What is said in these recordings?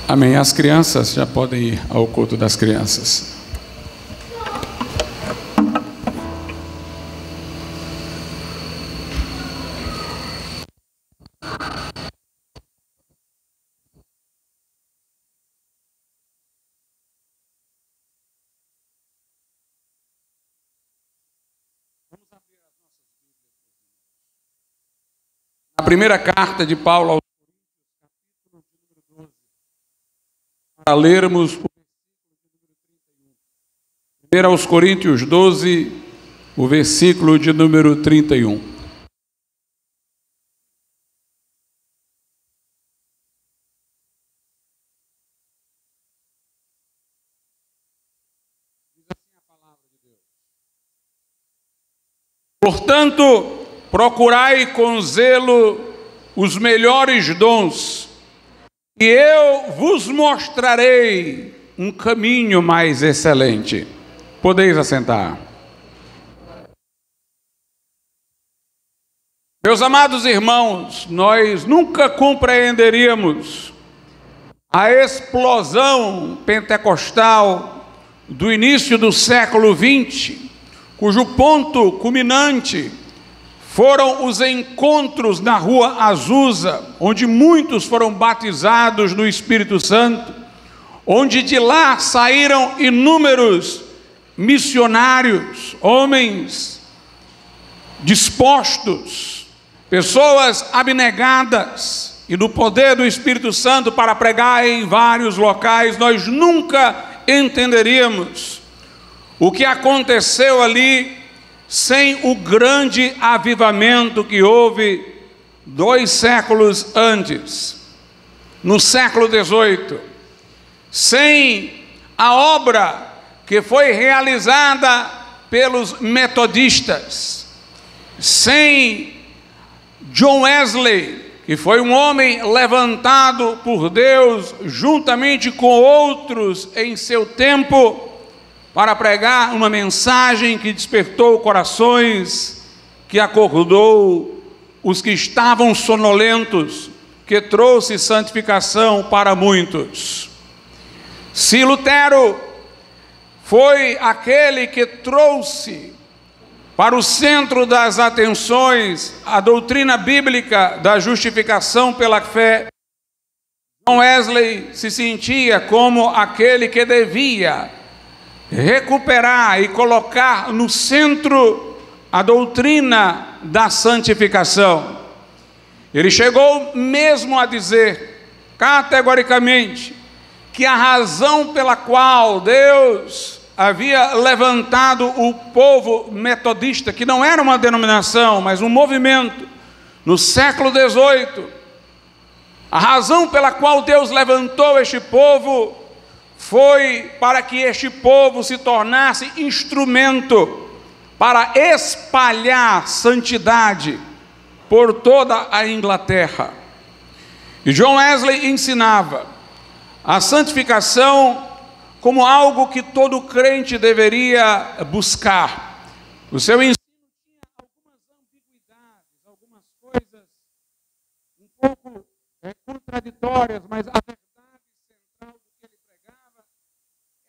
Amém. As crianças já podem ir ao culto das crianças. A primeira carta de Paulo aos para lermos primeiro aos Coríntios 12, o versículo de número 31. Diz assim a palavra de Deus: portanto, procurai com zelo os melhores dons, e eu vos mostrarei um caminho mais excelente. Podeis assentar. Meus amados irmãos, nós nunca compreenderíamos a explosão pentecostal do início do século XX, cujo ponto culminante foram os encontros na rua Azusa, onde muitos foram batizados no Espírito Santo, onde de lá saíram inúmeros missionários, homens dispostos, pessoas abnegadas e no poder do Espírito Santo para pregar em vários locais. Nós nunca entenderíamos o que aconteceu ali sem o grande avivamento que houve 2 séculos antes, no século XVIII, sem a obra que foi realizada pelos metodistas, sem John Wesley, que foi um homem levantado por Deus juntamente com outros em seu tempo, para pregar uma mensagem que despertou corações, que acordou os que estavam sonolentos, que trouxe santificação para muitos. Se Lutero foi aquele que trouxe para o centro das atenções a doutrina bíblica da justificação pela fé, John Wesley se sentia como aquele que devia recuperar e colocar no centro a doutrina da santificação. Ele chegou mesmo a dizer categoricamente que a razão pela qual Deus havia levantado o povo metodista, que não era uma denominação, mas um movimento, no século XVIII, a razão pela qual Deus levantou este povo foi para que este povo se tornasse instrumento para espalhar santidade por toda a Inglaterra. E John Wesley ensinava a santificação como algo que todo crente deveria buscar. O seu ensino tinha algumas ambiguidades, algumas coisas um pouco contraditórias, mas a verdade central do que ele pregava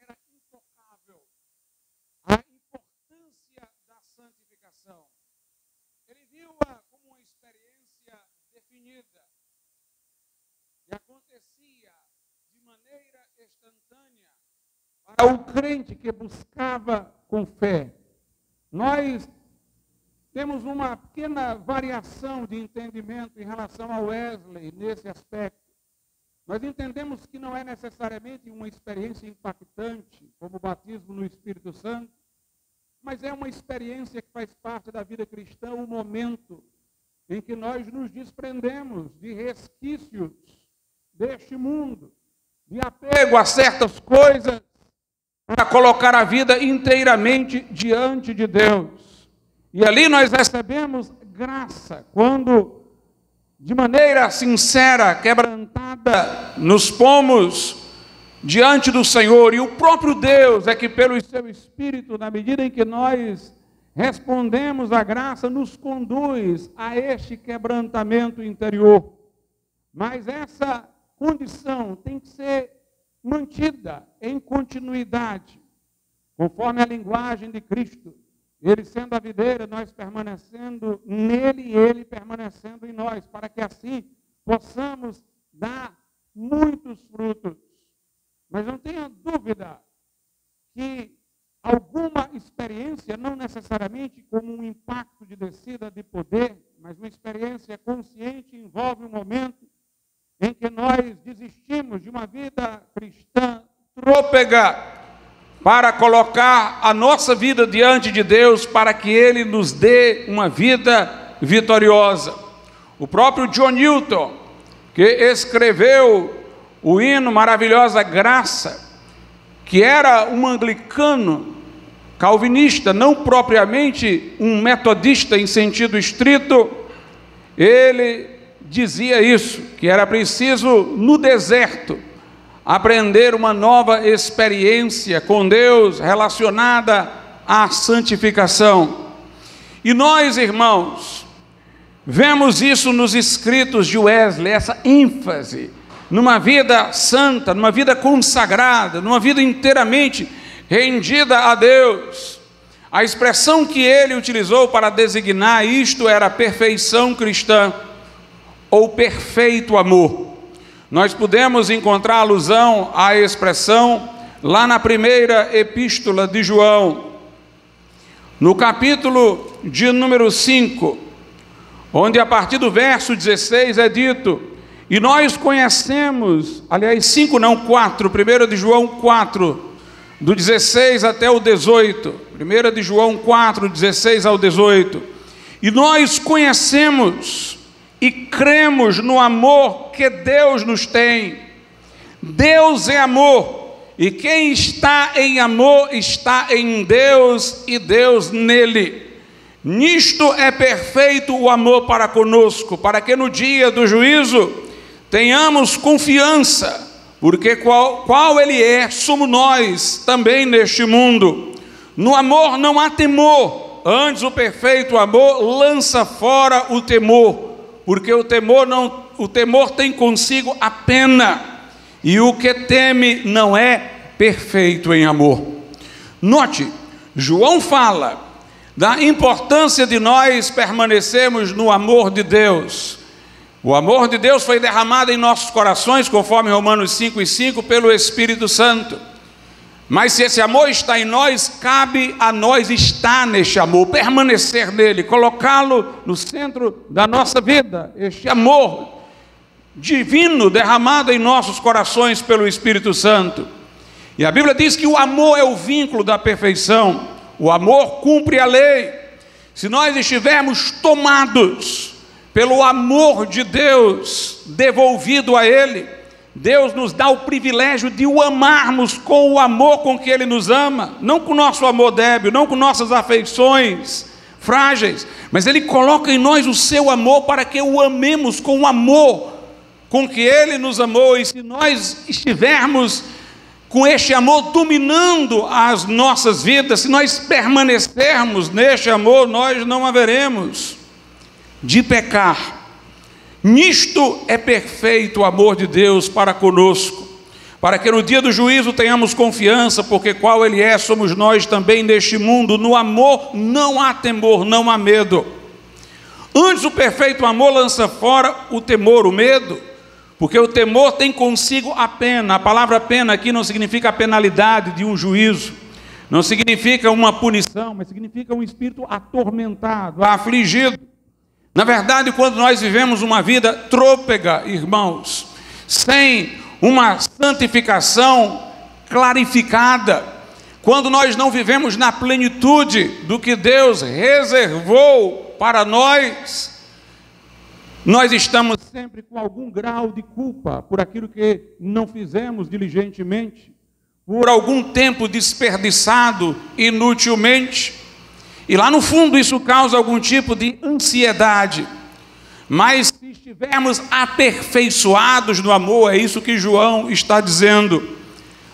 era intocável. A importância da santificação. Ele viu-a como uma experiência definida e acontecia de maneira instantânea para o crente que buscava com fé. Nós temos uma pequena variação de entendimento em relação a Wesley nesse aspecto. Nós entendemos que não é necessariamente uma experiência impactante, como o batismo no Espírito Santo, mas é uma experiência que faz parte da vida cristã, o momento em que nós nos desprendemos de resquícios deste mundo, de apego a certas coisas, para colocar a vida inteiramente diante de Deus. E ali nós recebemos graça, quando, de maneira sincera, quebrantada, nos pomos diante do Senhor. E o próprio Deus é que, pelo seu Espírito, na medida em que nós respondemos à graça, nos conduz a este quebrantamento interior. Mas essa condição tem que ser mantida em continuidade, conforme a linguagem de Cristo. Ele sendo a videira, nós permanecendo nele e ele permanecendo em nós, para que assim possamos dar muitos frutos. Mas não tenha dúvida que alguma experiência, não necessariamente como um impacto de descida de poder, mas uma experiência consciente, envolve um momento em que nós desistimos de uma vida cristã trôpega, para colocar a nossa vida diante de Deus, para que Ele nos dê uma vida vitoriosa. O próprio John Newton, que escreveu o hino Maravilhosa Graça, que era um anglicano calvinista, não propriamente um metodista em sentido estrito, ele dizia isso, que era preciso, no deserto, aprender uma nova experiência com Deus relacionada à santificação. E nós, irmãos, vemos isso nos escritos de Wesley, essa ênfase numa vida santa, numa vida consagrada, numa vida inteiramente rendida a Deus. A expressão que ele utilizou para designar isto era perfeição cristã, ou perfeito amor. Nós podemos encontrar alusão à expressão lá na primeira epístola de João, no capítulo de número 5, onde a partir do verso 16 é dito: e nós conhecemos, aliás 5 não, 4, 1 de João 4, do 16 até o 18, 1 de João 4, 16 ao 18, e nós conhecemos e cremos no amor que Deus nos tem. Deus é amor, e quem está em amor está em Deus e Deus nele. Nisto é perfeito o amor para conosco, para que no dia do juízo tenhamos confiança, porque qual ele é, somos nós também neste mundo. No amor não há temor, antes o perfeito amor lança fora o temor, porque o temor tem consigo a pena, e o que teme não é perfeito em amor. Note, João fala da importância de nós permanecermos no amor de Deus. O amor de Deus foi derramado em nossos corações, conforme Romanos 5:5, pelo Espírito Santo. Mas se esse amor está em nós, cabe a nós estar neste amor, permanecer nele, colocá-lo no centro da nossa vida. Este amor divino derramado em nossos corações pelo Espírito Santo. E a Bíblia diz que o amor é o vínculo da perfeição. O amor cumpre a lei. Se nós estivermos tomados pelo amor de Deus devolvido a Ele, Deus nos dá o privilégio de o amarmos com o amor com que Ele nos ama, não com o nosso amor débil, não com nossas afeições frágeis, mas Ele coloca em nós o seu amor para que o amemos com o amor com que Ele nos amou. E se nós estivermos com este amor dominando as nossas vidas, se nós permanecermos neste amor, nós não haveremos de pecar. Nisto é perfeito o amor de Deus para conosco, para que no dia do juízo tenhamos confiança, porque qual Ele é, somos nós também neste mundo. No amor não há temor, não há medo. Antes o perfeito amor lança fora o temor, o medo, porque o temor tem consigo a pena. A palavra pena aqui não significa a penalidade de um juízo, não significa uma punição, mas significa um espírito atormentado, afligido. Na verdade, quando nós vivemos uma vida trôpega, irmãos, sem uma santificação clarificada, quando nós não vivemos na plenitude do que Deus reservou para nós estamos sempre com algum grau de culpa por aquilo que não fizemos diligentemente, por algum tempo desperdiçado inutilmente. E lá no fundo isso causa algum tipo de ansiedade. Mas se estivermos aperfeiçoados no amor, é isso que João está dizendo,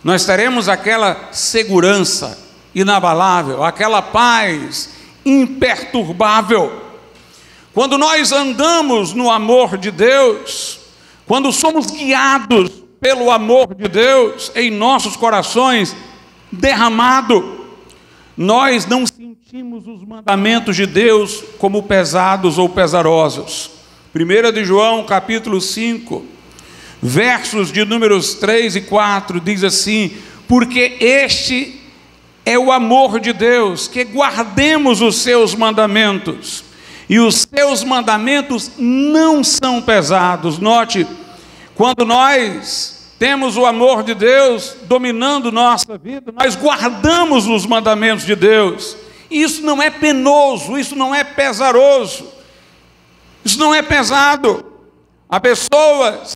nós teremos aquela segurança inabalável, aquela paz imperturbável. Quando nós andamos no amor de Deus, quando somos guiados pelo amor de Deus em nossos corações derramado, nós não sentimos os mandamentos de Deus como pesados ou pesarosos. 1 de João, capítulo 5, versos de números 3 e 4, diz assim: porque este é o amor de Deus, que guardemos os seus mandamentos, e os seus mandamentos não são pesados. Note, quando nós temos o amor de Deus dominando nossa vida, nós guardamos os mandamentos de Deus. Isso não é penoso, isso não é pesaroso, isso não é pesado. Há pessoas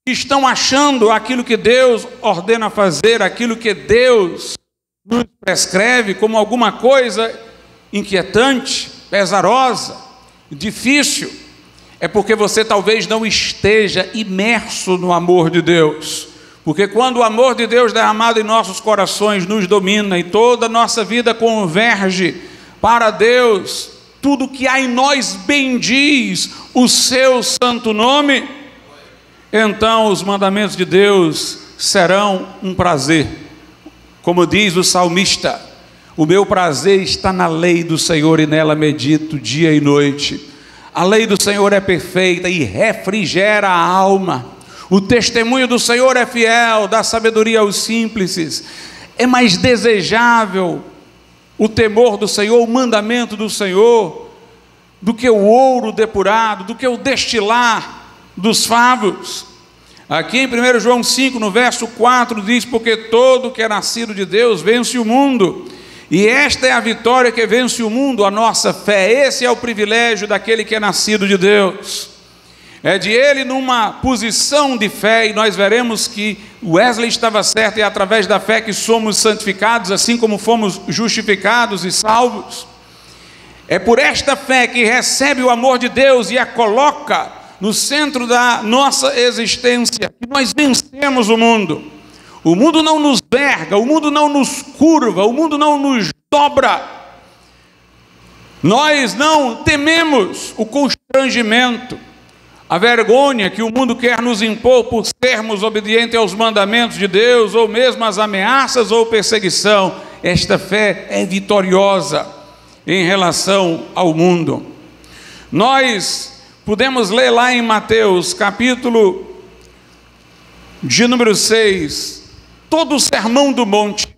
que estão achando aquilo que Deus ordena fazer, aquilo que Deus nos prescreve, como alguma coisa inquietante, pesarosa, difícil. É porque você talvez não esteja imerso no amor de Deus. Porque quando o amor de Deus derramado em nossos corações nos domina e toda a nossa vida converge para Deus, tudo que há em nós bendiz o seu santo nome, então os mandamentos de Deus serão um prazer. Como diz o salmista: o meu prazer está na lei do Senhor e nela medito dia e noite. A lei do Senhor é perfeita e refrigera a alma. O testemunho do Senhor é fiel, dá sabedoria aos simples. É mais desejável o temor do Senhor, o mandamento do Senhor, do que o ouro depurado, do que o destilar dos favos. Aqui em 1 João 5, no verso 4, diz: porque todo que é nascido de Deus vence o mundo. E esta é a vitória que vence o mundo, a nossa fé. Esse é o privilégio daquele que é nascido de Deus. É de ele numa posição de fé, e nós veremos que Wesley estava certo, e é através da fé que somos santificados, assim como fomos justificados e salvos. É por esta fé que recebe o amor de Deus e a coloca no centro da nossa existência, que nós vencemos o mundo. O mundo não nos verga, o mundo não nos curva, o mundo não nos dobra. Nós não tememos o constrangimento, a vergonha que o mundo quer nos impor por sermos obedientes aos mandamentos de Deus, ou mesmo as ameaças ou perseguição. Esta fé é vitoriosa em relação ao mundo. Nós podemos ler lá em Mateus, capítulo de número 6, todo o sermão do monte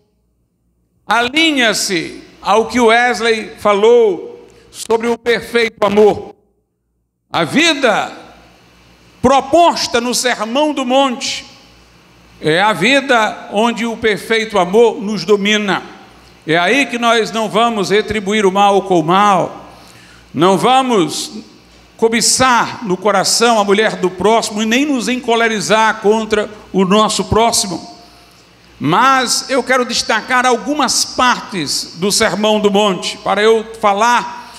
alinha-se ao que Wesley falou sobre o perfeito amor. A vida proposta no sermão do monte é a vida onde o perfeito amor nos domina. É aí que nós não vamos retribuir o mal com o mal, não vamos cobiçar no coração a mulher do próximo e nem nos encolerizar contra o nosso próximo. Mas eu quero destacar algumas partes do Sermão do Monte. Para eu falar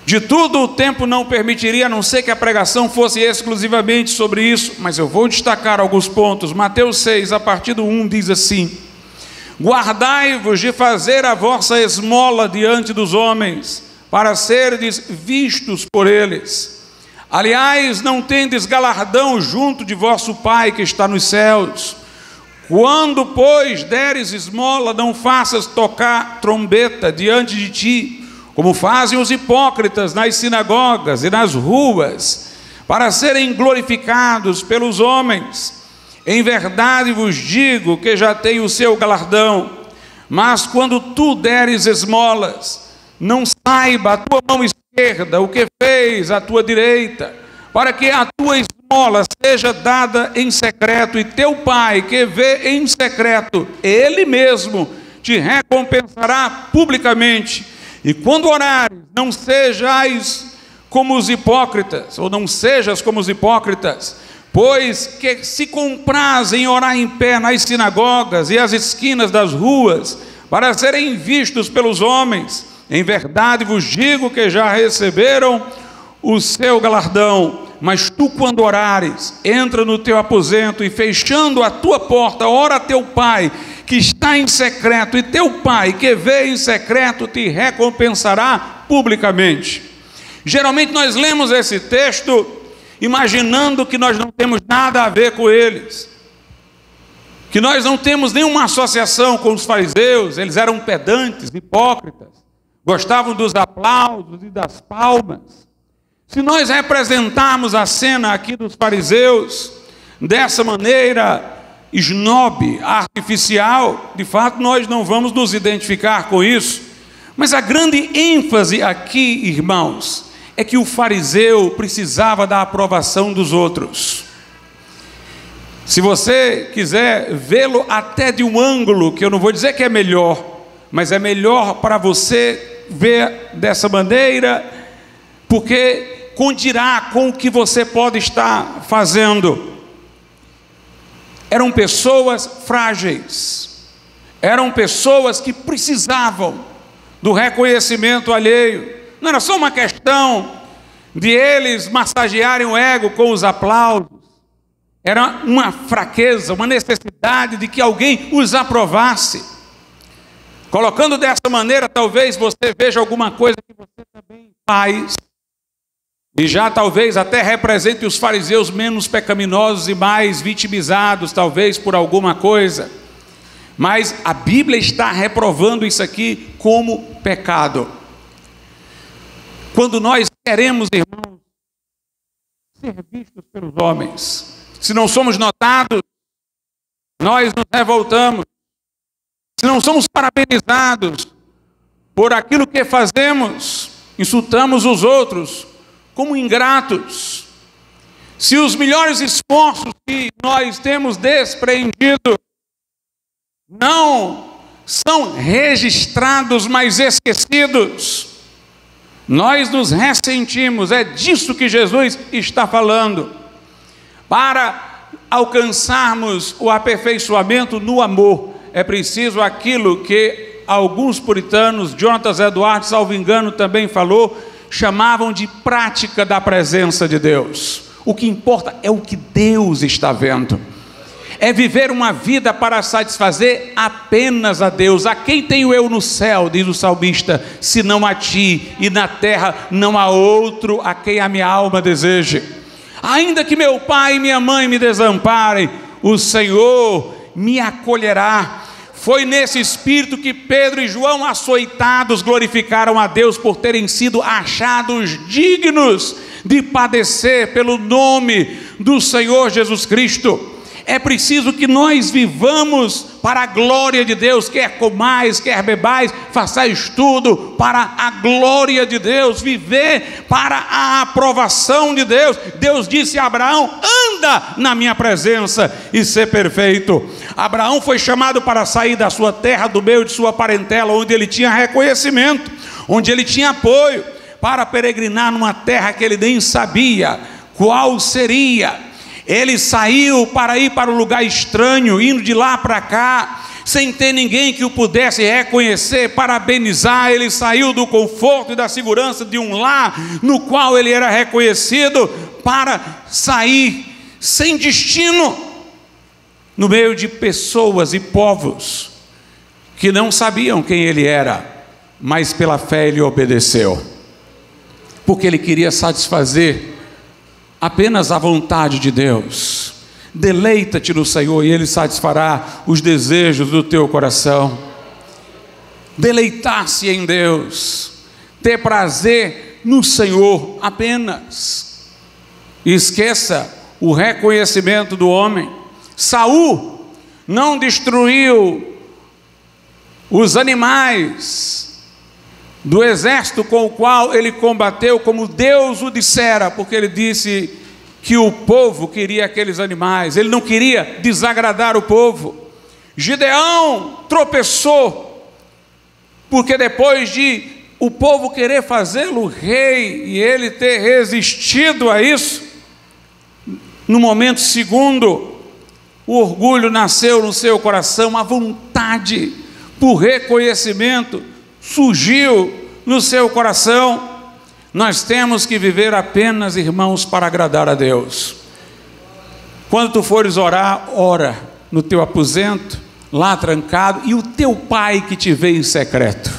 de tudo, o tempo não permitiria, a não ser que a pregação fosse exclusivamente sobre isso, mas eu vou destacar alguns pontos. Mateus 6, a partir do 1, diz assim: guardai-vos de fazer a vossa esmola diante dos homens, para serdes vistos por eles. Aliás, não tendes galardão junto de vosso Pai que está nos céus. Quando, pois, deres esmola, não faças tocar trombeta diante de ti, como fazem os hipócritas nas sinagogas e nas ruas, para serem glorificados pelos homens. Em verdade vos digo que já tem o seu galardão. Mas quando tu deres esmolas, não saiba a tua mão esquerda o que fez a tua direita, para que a tua esmola seja dada em secreto, e teu Pai que vê em secreto, Ele mesmo te recompensará publicamente. E quando orares, não sejais como os hipócritas, ou não sejas como os hipócritas, pois que se comprazem em orar em pé nas sinagogas e às esquinas das ruas, para serem vistos pelos homens. Em verdade vos digo que já receberam o seu galardão. Mas tu, quando orares, entra no teu aposento e, fechando a tua porta, ora a teu Pai que está em secreto, e teu Pai que vê em secreto te recompensará publicamente. Geralmente nós lemos esse texto imaginando que nós não temos nada a ver com eles, que nós não temos nenhuma associação com os fariseus. Eles eram pedantes, hipócritas, gostavam dos aplausos e das palmas. Se nós representarmos a cena aqui dos fariseus dessa maneira esnobe, artificial, de fato nós não vamos nos identificar com isso. Mas a grande ênfase aqui, irmãos, é que o fariseu precisava da aprovação dos outros. Se você quiser vê-lo até de um ângulo, que eu não vou dizer que é melhor, mas é melhor para você ver dessa maneira, porque condirá com o que você pode estar fazendo. Eram pessoas frágeis, eram pessoas que precisavam do reconhecimento alheio. Não era só uma questão de eles massagearem o ego com os aplausos. Era uma fraqueza, uma necessidade de que alguém os aprovasse. Colocando dessa maneira, talvez você veja alguma coisa que você também faz, e já talvez até represente os fariseus menos pecaminosos e mais vitimizados, talvez por alguma coisa. Mas a Bíblia está reprovando isso aqui como pecado. Quando nós queremos, irmãos, ser vistos pelos homens, se não somos notados, nós nos revoltamos. Se não somos parabenizados por aquilo que fazemos, insultamos os outros como ingratos. Se os melhores esforços que nós temos despreendido não são registrados, mas esquecidos, nós nos ressentimos. É disso que Jesus está falando. Para alcançarmos o aperfeiçoamento no amor, é preciso aquilo que alguns puritanos, Jonathan Edwards, salvo engano, também falou, chamavam de prática da presença de Deus. O que importa é o que Deus está vendo. É viver uma vida para satisfazer apenas a Deus. A quem tenho eu no céu, diz o salmista, senão a ti, e na terra não há outro a quem a minha alma deseje. Ainda que meu pai e minha mãe me desamparem, o Senhor me acolherá. Foi nesse espírito que Pedro e João, açoitados, glorificaram a Deus por terem sido achados dignos de padecer pelo nome do Senhor Jesus Cristo. É preciso que nós vivamos para a glória de Deus, quer comais, quer bebais, façais tudo para a glória de Deus, viver para a aprovação de Deus. Deus disse a Abraão: anda na minha presença e ser perfeito. Abraão foi chamado para sair da sua terra, do meio de sua parentela, onde ele tinha reconhecimento, onde ele tinha apoio, para peregrinar numa terra que ele nem sabia qual seria. Ele saiu para ir para um lugar estranho, indo de lá para cá, sem ter ninguém que o pudesse reconhecer, parabenizar. Ele saiu do conforto e da segurança de um lar no qual ele era reconhecido, para sair sem destino, no meio de pessoas e povos que não sabiam quem ele era, mas pela fé ele obedeceu, porque ele queria satisfazer apenas a vontade de Deus. Deleita-te no Senhor e Ele satisfará os desejos do teu coração. Deleitar-se em Deus, ter prazer no Senhor apenas. E esqueça o reconhecimento do homem. Saul não destruiu os animais do exército com o qual ele combateu, como Deus o dissera, porque ele disse que o povo queria aqueles animais, ele não queria desagradar o povo. Gideão tropeçou, porque depois de o povo querer fazê-lo rei, e ele ter resistido a isso, no momento segundo, o orgulho nasceu no seu coração, a vontade por reconhecimento surgiu no seu coração. Nós temos que viver apenas, irmãos, para agradar a Deus. Quando tu fores orar, ora no teu aposento, lá trancado, e o teu pai que te vê em secreto.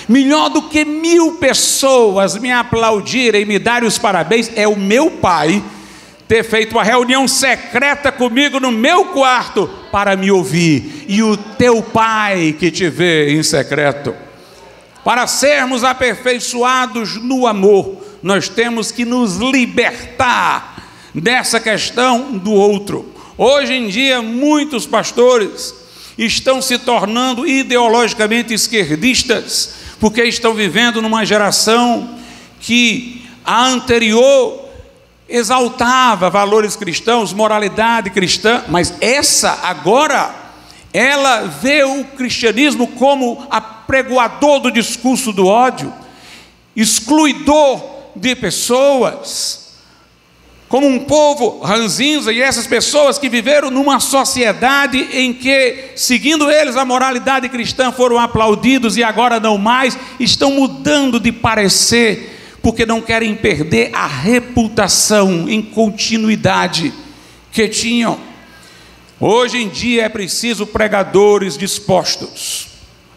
Melhor do que 1000 pessoas me aplaudirem e me darem os parabéns, é o meu pai ter feito uma reunião secreta comigo no meu quarto para me ouvir, e o teu Pai que te vê em secreto. Para sermos aperfeiçoados no amor, nós temos que nos libertar dessa questão do outro. Hoje em dia, muitos pastores estão se tornando ideologicamente esquerdistas, porque estão vivendo numa geração que a anterior exaltava valores cristãos, moralidade cristã, mas essa agora, ela vê o cristianismo como apregoador do discurso do ódio, excluidor de pessoas, como um povo ranzinza, e essas pessoas que viveram numa sociedade em que, seguindo eles a moralidade cristã, foram aplaudidos e agora não mais, estão mudando de parecer, porque não querem perder a reputação em continuidade que tinham. Hoje em dia é preciso pregadores dispostos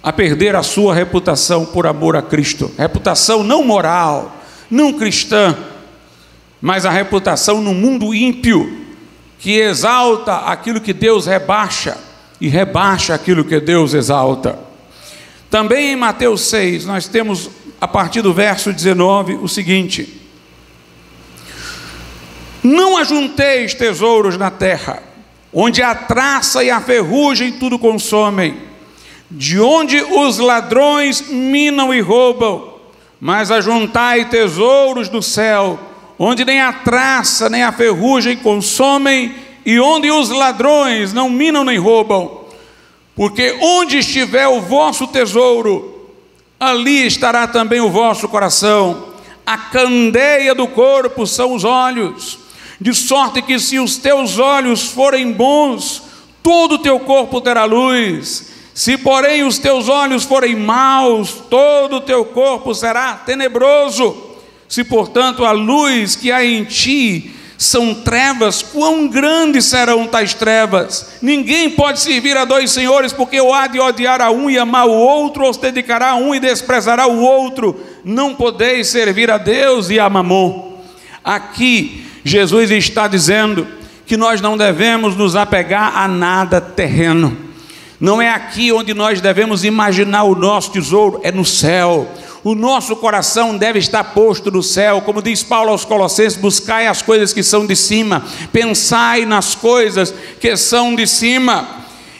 a perder a sua reputação por amor a Cristo, reputação não moral, não cristã, mas a reputação no mundo ímpio, que exalta aquilo que Deus rebaixa, e rebaixa aquilo que Deus exalta. Também em Mateus 6, nós temos, a partir do verso 19, o seguinte: não ajunteis tesouros na terra, onde a traça e a ferrugem tudo consomem, de onde os ladrões minam e roubam, mas ajuntai tesouros do céu, onde nem a traça nem a ferrugem consomem, e onde os ladrões não minam nem roubam. Porque onde estiver o vosso tesouro, ali estará também o vosso coração. A candeia do corpo são os olhos, de sorte que se os teus olhos forem bons, todo o teu corpo terá luz. Se porém os teus olhos forem maus, todo o teu corpo será tenebroso. Se, portanto, a luz que há em ti são trevas, quão grandes serão tais trevas? Ninguém pode servir a dois senhores, porque ou há de odiar a um e amar o outro, ou se dedicará a um e desprezará o outro. Não podeis servir a Deus e a Mamon. Aqui, Jesus está dizendo que nós não devemos nos apegar a nada terreno. Não é aqui onde nós devemos imaginar o nosso tesouro, é no céu. O nosso coração deve estar posto no céu, como diz Paulo aos Colossenses: buscai as coisas que são de cima, pensai nas coisas que são de cima.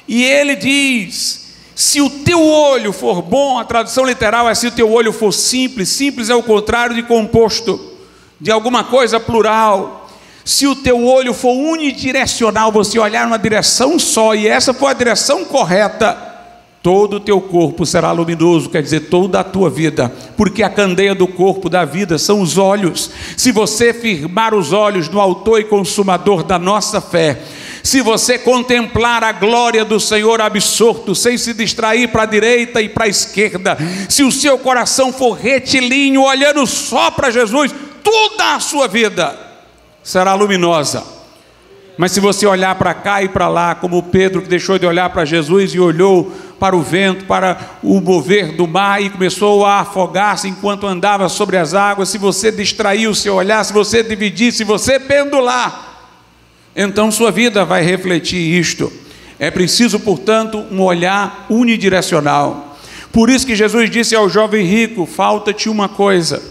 E ele diz: se o teu olho for bom, a tradução literal é se o teu olho for simples. Simples é o contrário de composto, de alguma coisa plural. Se o teu olho for unidirecional, você olhar numa direção só, e essa for a direção correta, todo o teu corpo será luminoso, quer dizer, toda a tua vida, porque a candeia do corpo da vida são os olhos. Se você firmar os olhos no autor e consumador da nossa fé, se você contemplar a glória do Senhor absorto, sem se distrair para a direita e para a esquerda, se o seu coração for retilíneo, olhando só para Jesus, toda a sua vida será luminosa. Mas se você olhar para cá e para lá, como Pedro, que deixou de olhar para Jesus e olhou para o vento, para o mover do mar, e começou a afogar-se enquanto andava sobre as águas, se você distrair o seu olhar, se você dividir, se você pendular, então sua vida vai refletir isto. É preciso, portanto, um olhar unidirecional. Por isso que Jesus disse ao jovem rico: falta-te uma coisa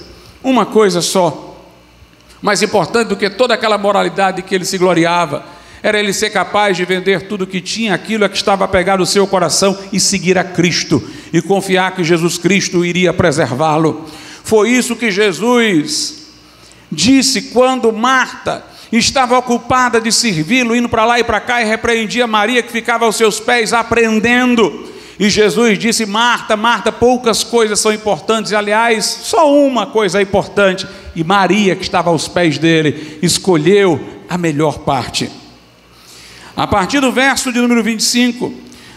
só. Mais importante do que toda aquela moralidade que ele se gloriava, era ele ser capaz de vender tudo o que tinha, aquilo a que estava apegado no seu coração, e seguir a Cristo, e confiar que Jesus Cristo iria preservá-lo. Foi isso que Jesus disse quando Marta estava ocupada de servi-lo, indo para lá e para cá, e repreendia Maria, que ficava aos seus pés aprendendo. E Jesus disse: Marta, Marta, poucas coisas são importantes, aliás, só uma coisa é importante. E Maria, que estava aos pés dele, escolheu a melhor parte. A partir do verso de número 25,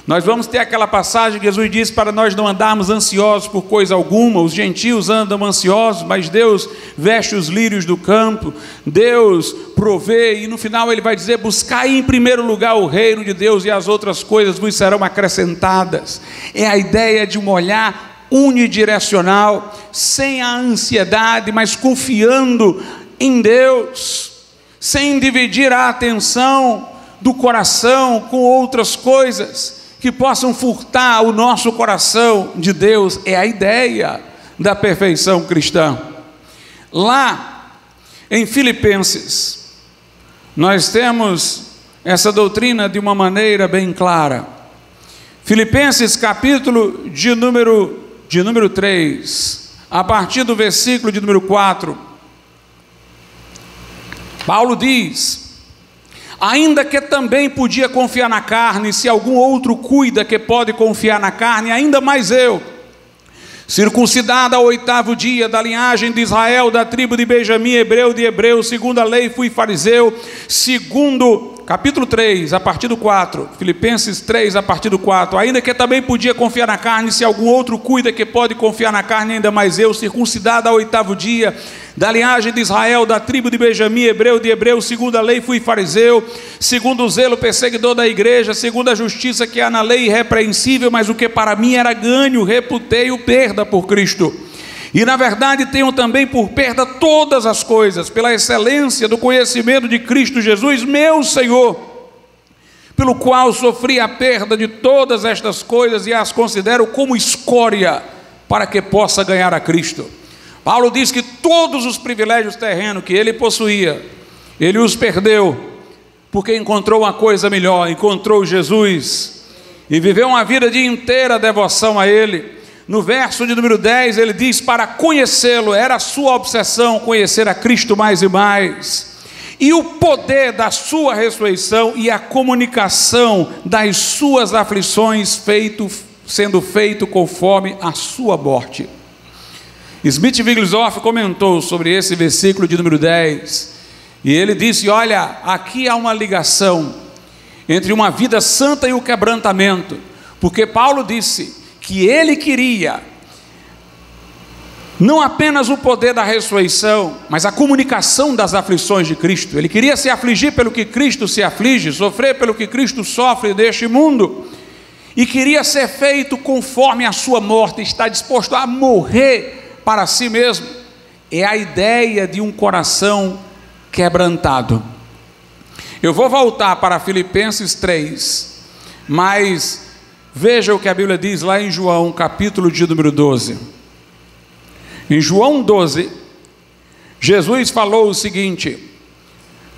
nós vamos ter aquela passagem que Jesus disse para nós não andarmos ansiosos por coisa alguma. Os gentios andam ansiosos, mas Deus veste os lírios do campo, Deus provê, e no final ele vai dizer: buscai em primeiro lugar o reino de Deus, e as outras coisas vos serão acrescentadas. É a ideia de um olhar unidirecional, sem a ansiedade, mas confiando em Deus. sem dividir a atenção do coração com outras coisas que possam furtar o nosso coração de Deus. É a ideia da perfeição cristã. Lá em Filipenses, nós temos essa doutrina de uma maneira bem clara. Filipenses capítulo de número 3, a partir do versículo de número 4, Paulo diz: ainda que também podia confiar na carne, se algum outro cuida que pode confiar na carne, ainda mais eu, circuncidado ao 8º dia, da linhagem de Israel, da tribo de Benjamim, hebreu de hebreus, segundo a lei fui fariseu, capítulo 3, a partir do 4, Filipenses 3, a partir do 4, ainda que também podia confiar na carne, se algum outro cuida que pode confiar na carne, ainda mais eu, circuncidado ao 8º dia, da linhagem de Israel, da tribo de Benjamim, hebreu de hebreus, segundo a lei fui fariseu, segundo o zelo perseguidor da igreja, segundo a justiça que há na lei irrepreensível, mas o que para mim era ganho, reputei-o perda por Cristo. E na verdade tenho também por perda todas as coisas, pela excelência do conhecimento de Cristo Jesus, meu Senhor, pelo qual sofri a perda de todas estas coisas e as considero como escória, para que possa ganhar a Cristo. Paulo diz que todos os privilégios terrenos que ele possuía, ele os perdeu, porque encontrou uma coisa melhor, encontrou Jesus, e viveu uma vida de inteira devoção a ele. No verso de número 10, ele diz: para conhecê-lo, era a sua obsessão conhecer a Cristo mais e mais, e o poder da sua ressurreição e a comunicação das suas aflições sendo feito conforme a sua morte. Smith Wigglesworth comentou sobre esse versículo de número 10, e ele disse: olha, aqui há uma ligação entre uma vida santa e o quebrantamento, porque Paulo disse que ele queria não apenas o poder da ressurreição, mas a comunicação das aflições de Cristo. Ele queria se afligir pelo que Cristo se aflige, sofrer pelo que Cristo sofre neste mundo, e queria ser feito conforme a sua morte, está disposto a morrer para si mesmo. É a ideia de um coração quebrantado. Eu vou voltar para Filipenses 3, mas veja o que a Bíblia diz lá em João, capítulo de número 12. Em João 12, Jesus falou o seguinte,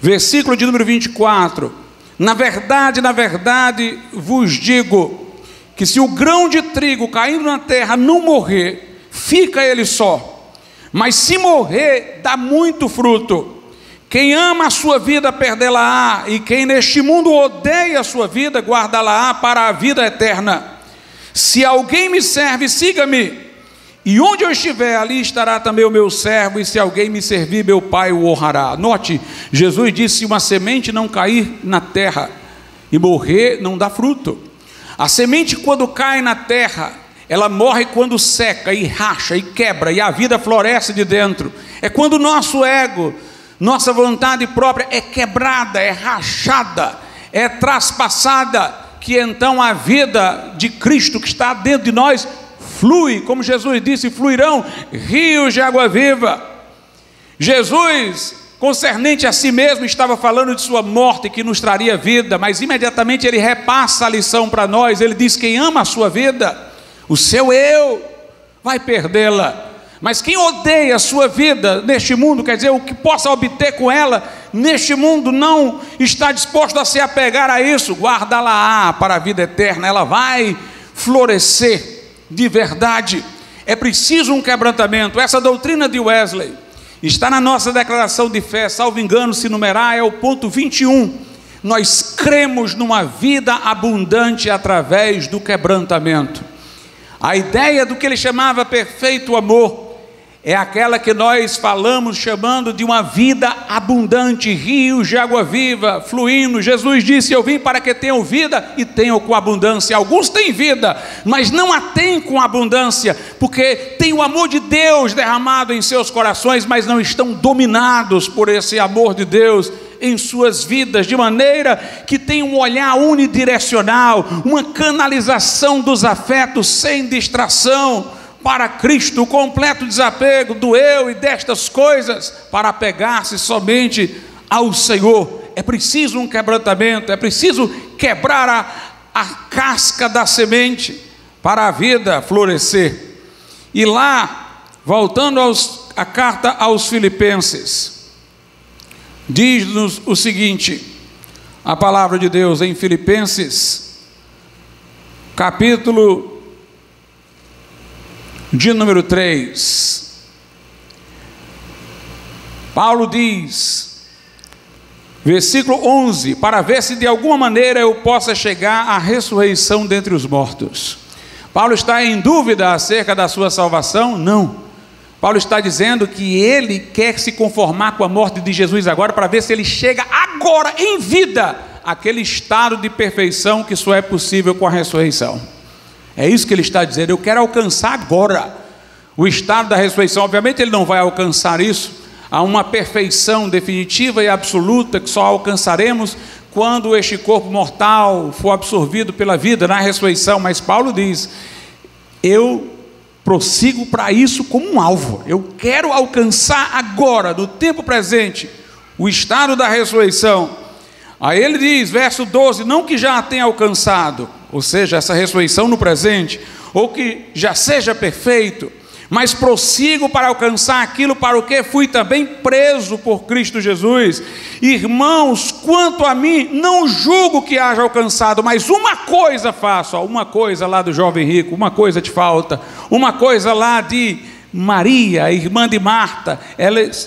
versículo de número 24: na verdade, vos digo, que se o grão de trigo caindo na terra não morrer, fica ele só, mas se morrer, dá muito fruto. Quem ama a sua vida, perdê-la-á, e quem neste mundo odeia a sua vida, guardá-la-á para a vida eterna. Se alguém me serve, siga-me, e onde eu estiver, ali estará também o meu servo, e se alguém me servir, meu Pai o honrará. Note, Jesus disse: se uma semente não cair na terra e morrer, não dá fruto. A semente, quando cai na terra, ela morre quando seca e racha e quebra, e a vida floresce de dentro. É quando o nosso ego, nossa vontade própria é quebrada, é rachada, é traspassada, que então a vida de Cristo que está dentro de nós flui, como Jesus disse: fluirão rios de água viva. Jesus, concernente a si mesmo, estava falando de sua morte que nos traria vida, mas imediatamente ele repassa a lição para nós. Ele diz: quem ama a sua vida, o seu eu, vai perdê-la. Mas quem odeia a sua vida neste mundo, quer dizer, o que possa obter com ela neste mundo, não está disposto a se apegar a isso, guardá-la-á para a vida eterna. Ela vai florescer de verdade. É preciso um quebrantamento. Essa doutrina de Wesley está na nossa declaração de fé, salvo engano, se numerar, é o ponto 21. Nós cremos numa vida abundante através do quebrantamento. A ideia do que ele chamava perfeito amor é aquela que nós falamos chamando de uma vida abundante, rios de água viva fluindo. Jesus disse: eu vim para que tenham vida e tenham com abundância. Alguns têm vida, mas não a têm com abundância, porque tem o amor de Deus derramado em seus corações, mas não estão dominados por esse amor de Deus em suas vidas, de maneira que tem um olhar unidirecional, uma canalização dos afetos sem distração para Cristo, o completo desapego do eu e destas coisas, para apegar-se somente ao Senhor, é preciso um quebrantamento, é preciso quebrar a casca da semente para a vida florescer. E lá, voltando à carta aos Filipenses, diz-nos o seguinte, a palavra de Deus em Filipenses, capítulo de número 3, Paulo diz, versículo 11, para ver se de alguma maneira eu possa chegar à ressurreição dentre os mortos. Paulo está em dúvida acerca da sua salvação? Não. Paulo está dizendo que ele quer se conformar com a morte de Jesus agora, para ver se ele chega agora em vida àquele estado de perfeição que só é possível com a ressurreição. É isso que ele está dizendo, eu quero alcançar agora o estado da ressurreição. Obviamente ele não vai alcançar isso, há uma perfeição definitiva e absoluta que só alcançaremos quando este corpo mortal for absorvido pela vida na ressurreição. Mas Paulo diz, eu prossigo para isso como um alvo, eu quero alcançar agora, no tempo presente, o estado da ressurreição. Aí ele diz, verso 12, não que já a tenha alcançado, ou seja, essa ressurreição no presente, ou que já seja perfeito, mas prossigo para alcançar aquilo para o que fui também preso por Cristo Jesus. Irmãos, quanto a mim, não julgo que haja alcançado, mas uma coisa faço, uma coisa lá do jovem rico, uma coisa te falta, uma coisa lá de Maria, irmã de Marta,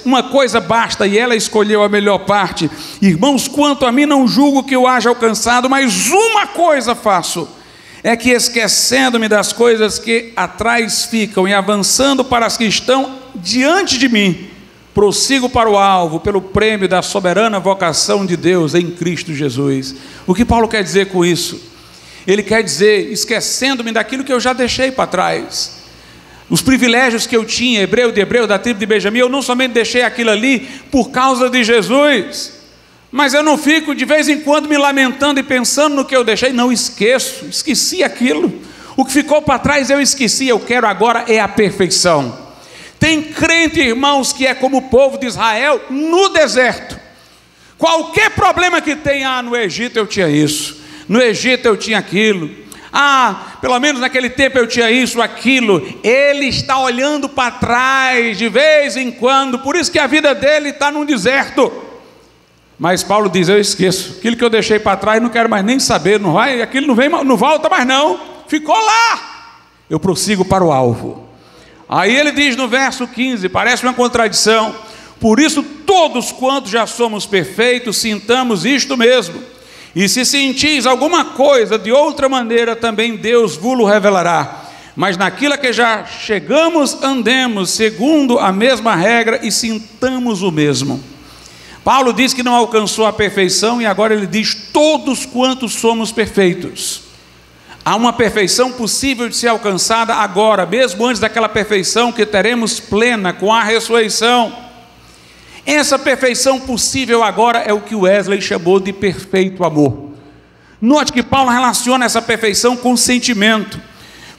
uma coisa basta, e ela escolheu a melhor parte. Irmãos, quanto a mim, não julgo que eu haja alcançado, mas uma coisa faço, é que esquecendo-me das coisas que atrás ficam e avançando para as que estão diante de mim, prossigo para o alvo, pelo prêmio da soberana vocação de Deus em Cristo Jesus. O que Paulo quer dizer com isso? Ele quer dizer, esquecendo-me daquilo que eu já deixei para trás, os privilégios que eu tinha, hebreu de hebreu, da tribo de Benjamim, eu não somente deixei aquilo ali por causa de Jesus, mas eu não fico de vez em quando me lamentando e pensando no que eu deixei. Não, esqueci aquilo, o que ficou para trás eu esqueci, eu quero agora é a perfeição. Tem crente, irmãos, que é como o povo de Israel no deserto, qualquer problema que tenha, no Egito eu tinha isso, no Egito eu tinha aquilo, pelo menos naquele tempo eu tinha isso, aquilo. Ele está olhando para trás de vez em quando, por isso que a vida dele está num deserto. Mas Paulo diz, eu esqueço, aquilo que eu deixei para trás, não quero mais nem saber, não vai, aquilo não volta mais não, ficou lá, eu prossigo para o alvo. Aí ele diz no verso 15, parece uma contradição, por isso todos quantos já somos perfeitos, sintamos isto mesmo, e se sentis alguma coisa de outra maneira, também Deus vos revelará, mas naquilo que já chegamos, andemos segundo a mesma regra e sintamos o mesmo. Paulo diz que não alcançou a perfeição, e agora ele diz, todos quantos somos perfeitos. Há uma perfeição possível de ser alcançada agora, mesmo antes daquela perfeição que teremos plena com a ressurreição. Essa perfeição possível agora é o que Wesley chamou de perfeito amor. Note que Paulo relaciona essa perfeição com sentimento.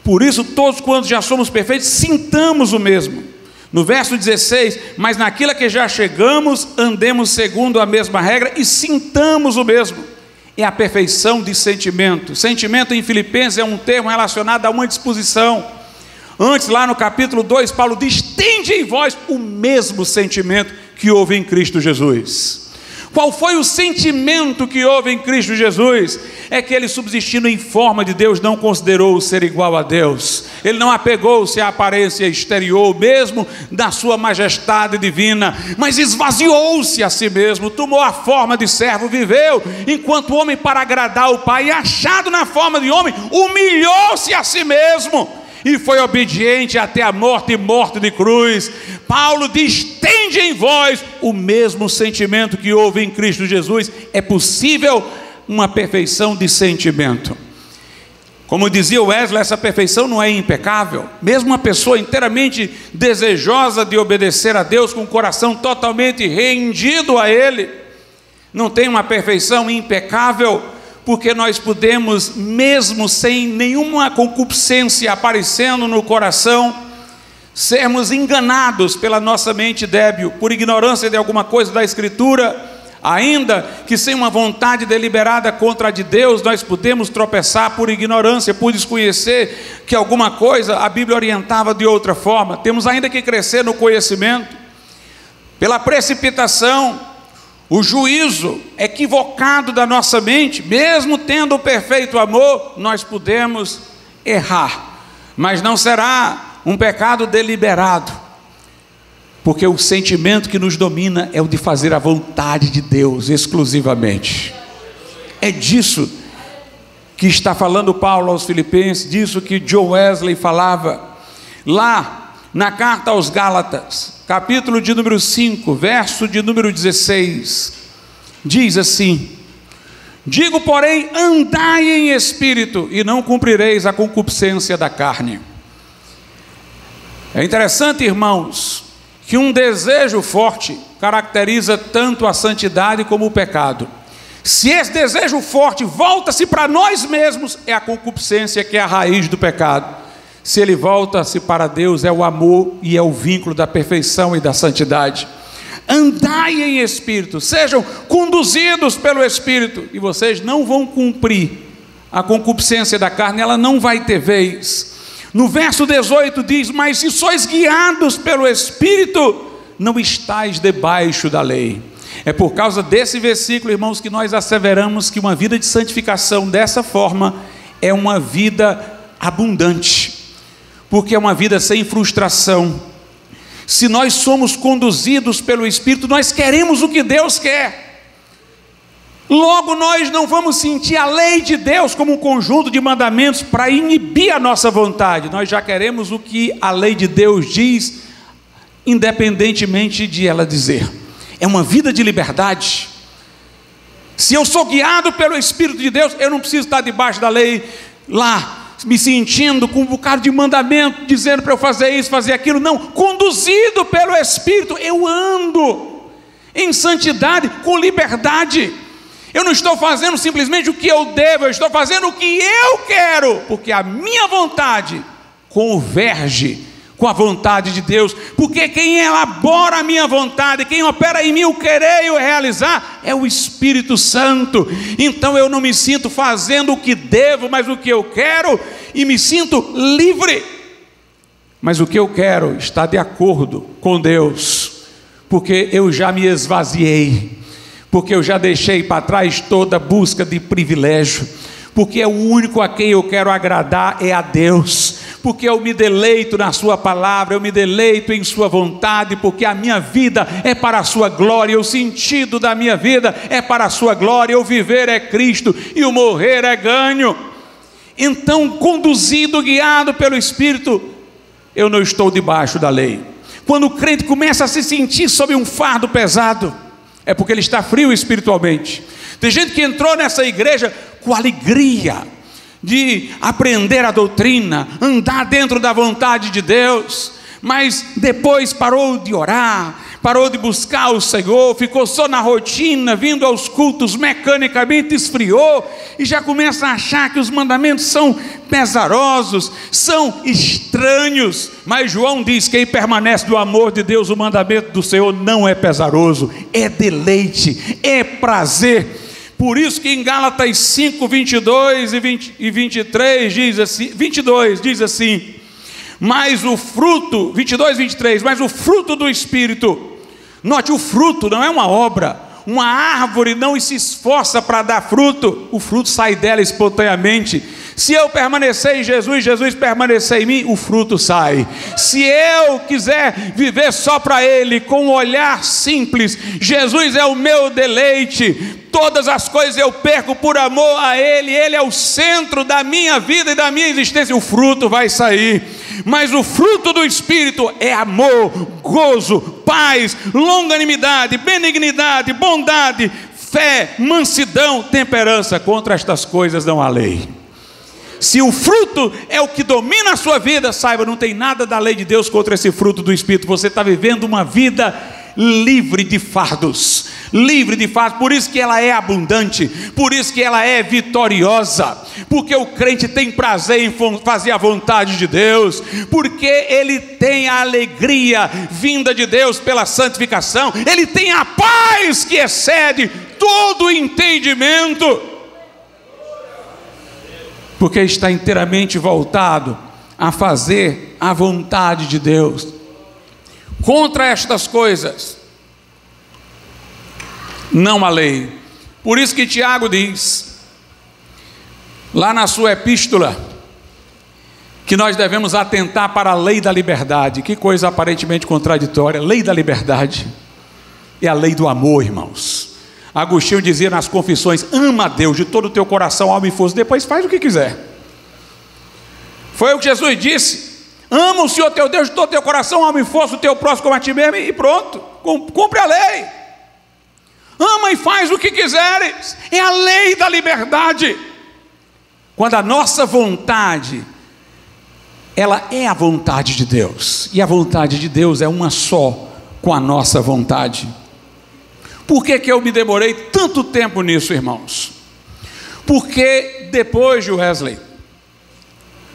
Por isso, todos quantos já somos perfeitos, sintamos o mesmo. No verso 16, mas naquilo que já chegamos, andemos segundo a mesma regra e sintamos o mesmo. É a perfeição de sentimento. Sentimento em Filipenses é um termo relacionado a uma disposição. Antes, lá no capítulo 2, Paulo diz, tende em vós o mesmo sentimento que houve em Cristo Jesus. Qual foi o sentimento que houve em Cristo Jesus? É que ele, subsistindo em forma de Deus, não considerou ser igual a Deus. Ele não apegou-se à aparência exterior, mesmo da sua majestade divina, mas esvaziou-se a si mesmo, tomou a forma de servo, viveu enquanto homem para agradar o Pai, e achado na forma de homem, humilhou-se a si mesmo, e foi obediente até a morte, e morte de cruz. Paulo diz, tende em vós o mesmo sentimento que houve em Cristo Jesus. É possível uma perfeição de sentimento. Como dizia Wesley, essa perfeição não é impecável. Mesmo uma pessoa inteiramente desejosa de obedecer a Deus, com o coração totalmente rendido a Ele, não tem uma perfeição impecável, porque nós podemos, mesmo sem nenhuma concupiscência aparecendo no coração, sermos enganados pela nossa mente débil, por ignorância de alguma coisa da Escritura, Ainda que sem uma vontade deliberada contra a de Deus, nós podemos tropeçar por ignorância, por desconhecer que alguma coisa a Bíblia orientava de outra forma. Temos ainda que crescer no conhecimento. Pela precipitação, o juízo equivocado da nossa mente, mesmo tendo o perfeito amor, nós podemos errar, mas não será um pecado deliberado. Porque o sentimento que nos domina é o de fazer a vontade de Deus exclusivamente. É disso que está falando Paulo aos Filipenses, disso que John Wesley falava lá na carta aos Gálatas, capítulo de número 5, verso de número 16. Diz assim: digo, porém, andai em espírito e não cumprireis a concupiscência da carne. É interessante, irmãos, que um desejo forte caracteriza tanto a santidade como o pecado. Se esse desejo forte volta-se para nós mesmos, é a concupiscência que é a raiz do pecado. Se ele volta-se para Deus, é o amor e é o vínculo da perfeição e da santidade. Andai em espírito, sejam conduzidos pelo Espírito, e vocês não vão cumprir a concupiscência da carne, ela não vai ter vez. No verso 18 diz: mas se sois guiados pelo Espírito, não estáis debaixo da lei. É por causa desse versículo, irmãos, que nós asseveramos que uma vida de santificação dessa forma é uma vida abundante, porque é uma vida sem frustração. Se nós somos conduzidos pelo Espírito, nós queremos o que Deus quer. Logo nós não vamos sentir a lei de Deus como um conjunto de mandamentos para inibir a nossa vontade. Nós já queremos o que a lei de Deus diz, independentemente de ela dizer. É uma vida de liberdade. Se eu sou guiado pelo Espírito de Deus, eu não preciso estar debaixo da lei lá, me sentindo com um bocado de mandamento, dizendo para eu fazer isso, fazer aquilo. Não, conduzido pelo Espírito, eu ando em santidade, com liberdade. Eu não estou fazendo simplesmente o que eu devo, eu estou fazendo o que eu quero, porque a minha vontade converge com a vontade de Deus, porque quem elabora a minha vontade, quem opera em mim o querer e o realizar, é o Espírito Santo. Então eu não me sinto fazendo o que devo, mas o que eu quero, e me sinto livre. Mas o que eu quero está de acordo com Deus, porque eu já me esvaziei, porque eu já deixei para trás toda busca de privilégio, porque é o único a quem eu quero agradar é a Deus, porque eu me deleito na sua palavra, eu me deleito em sua vontade, porque a minha vida é para a sua glória, o sentido da minha vida é para a sua glória, o viver é Cristo e o morrer é ganho. Então, conduzido, guiado pelo Espírito, eu não estou debaixo da lei. Quando o crente começa a se sentir sob um fardo pesado, é porque ele está frio espiritualmente. Tem gente que entrou nessa igreja com alegria de aprender a doutrina, andar dentro da vontade de Deus, mas depois parou de orar, parou de buscar o Senhor, ficou só na rotina, vindo aos cultos mecanicamente, esfriou e já começa a achar que os mandamentos são pesarosos, são estranhos. Mas João diz: quem permanece no amor de Deus, o mandamento do Senhor não é pesaroso, é deleite, é prazer. Por isso que em Gálatas 5, 22 e 23 diz assim, 22 diz assim: mas o fruto, 22 e 23, mas o fruto do Espírito, note, o fruto não é uma obra. Uma árvore não se esforça para dar fruto, o fruto sai dela espontaneamente. Se eu permanecer em Jesus, Jesus permanecer em mim, o fruto sai. Se eu quiser viver só para Ele, com um olhar simples, Jesus é o meu deleite, todas as coisas eu perco por amor a Ele, Ele é o centro da minha vida e da minha existência, o fruto vai sair. Mas o fruto do Espírito é amor, gozo, paz, longanimidade, benignidade, bondade, fé, mansidão, temperança. Contra estas coisas não há lei. Se o fruto é o que domina a sua vida, saiba, não tem nada da lei de Deus contra esse fruto do Espírito. Você está vivendo uma vida livre de fardos, livre de fato. Por isso que ela é abundante, por isso que ela é vitoriosa, porque o crente tem prazer em fazer a vontade de Deus, porque ele tem a alegria vinda de Deus pela santificação, ele tem a paz que excede todo entendimento, porque está inteiramente voltado a fazer a vontade de Deus. Contra estas coisas não há lei. Por isso que Tiago diz, lá na sua epístola, que nós devemos atentar para a lei da liberdade. Que coisa aparentemente contraditória. Lei da liberdade é a lei do amor, irmãos. Agostinho dizia nas Confissões: ama a Deus de todo o teu coração, alma e força, depois faz o que quiser. Foi o que Jesus disse: ama o Senhor teu Deus de todo o teu coração, alma e força, o teu próximo como a ti mesmo, e pronto, cumpre a lei. Ama e faz o que quiseres. É a lei da liberdade. Quando a nossa vontade, ela é a vontade de Deus, e a vontade de Deus é uma só com a nossa vontade. Por que eu me demorei tanto tempo nisso, irmãos? Porque depois de Wesley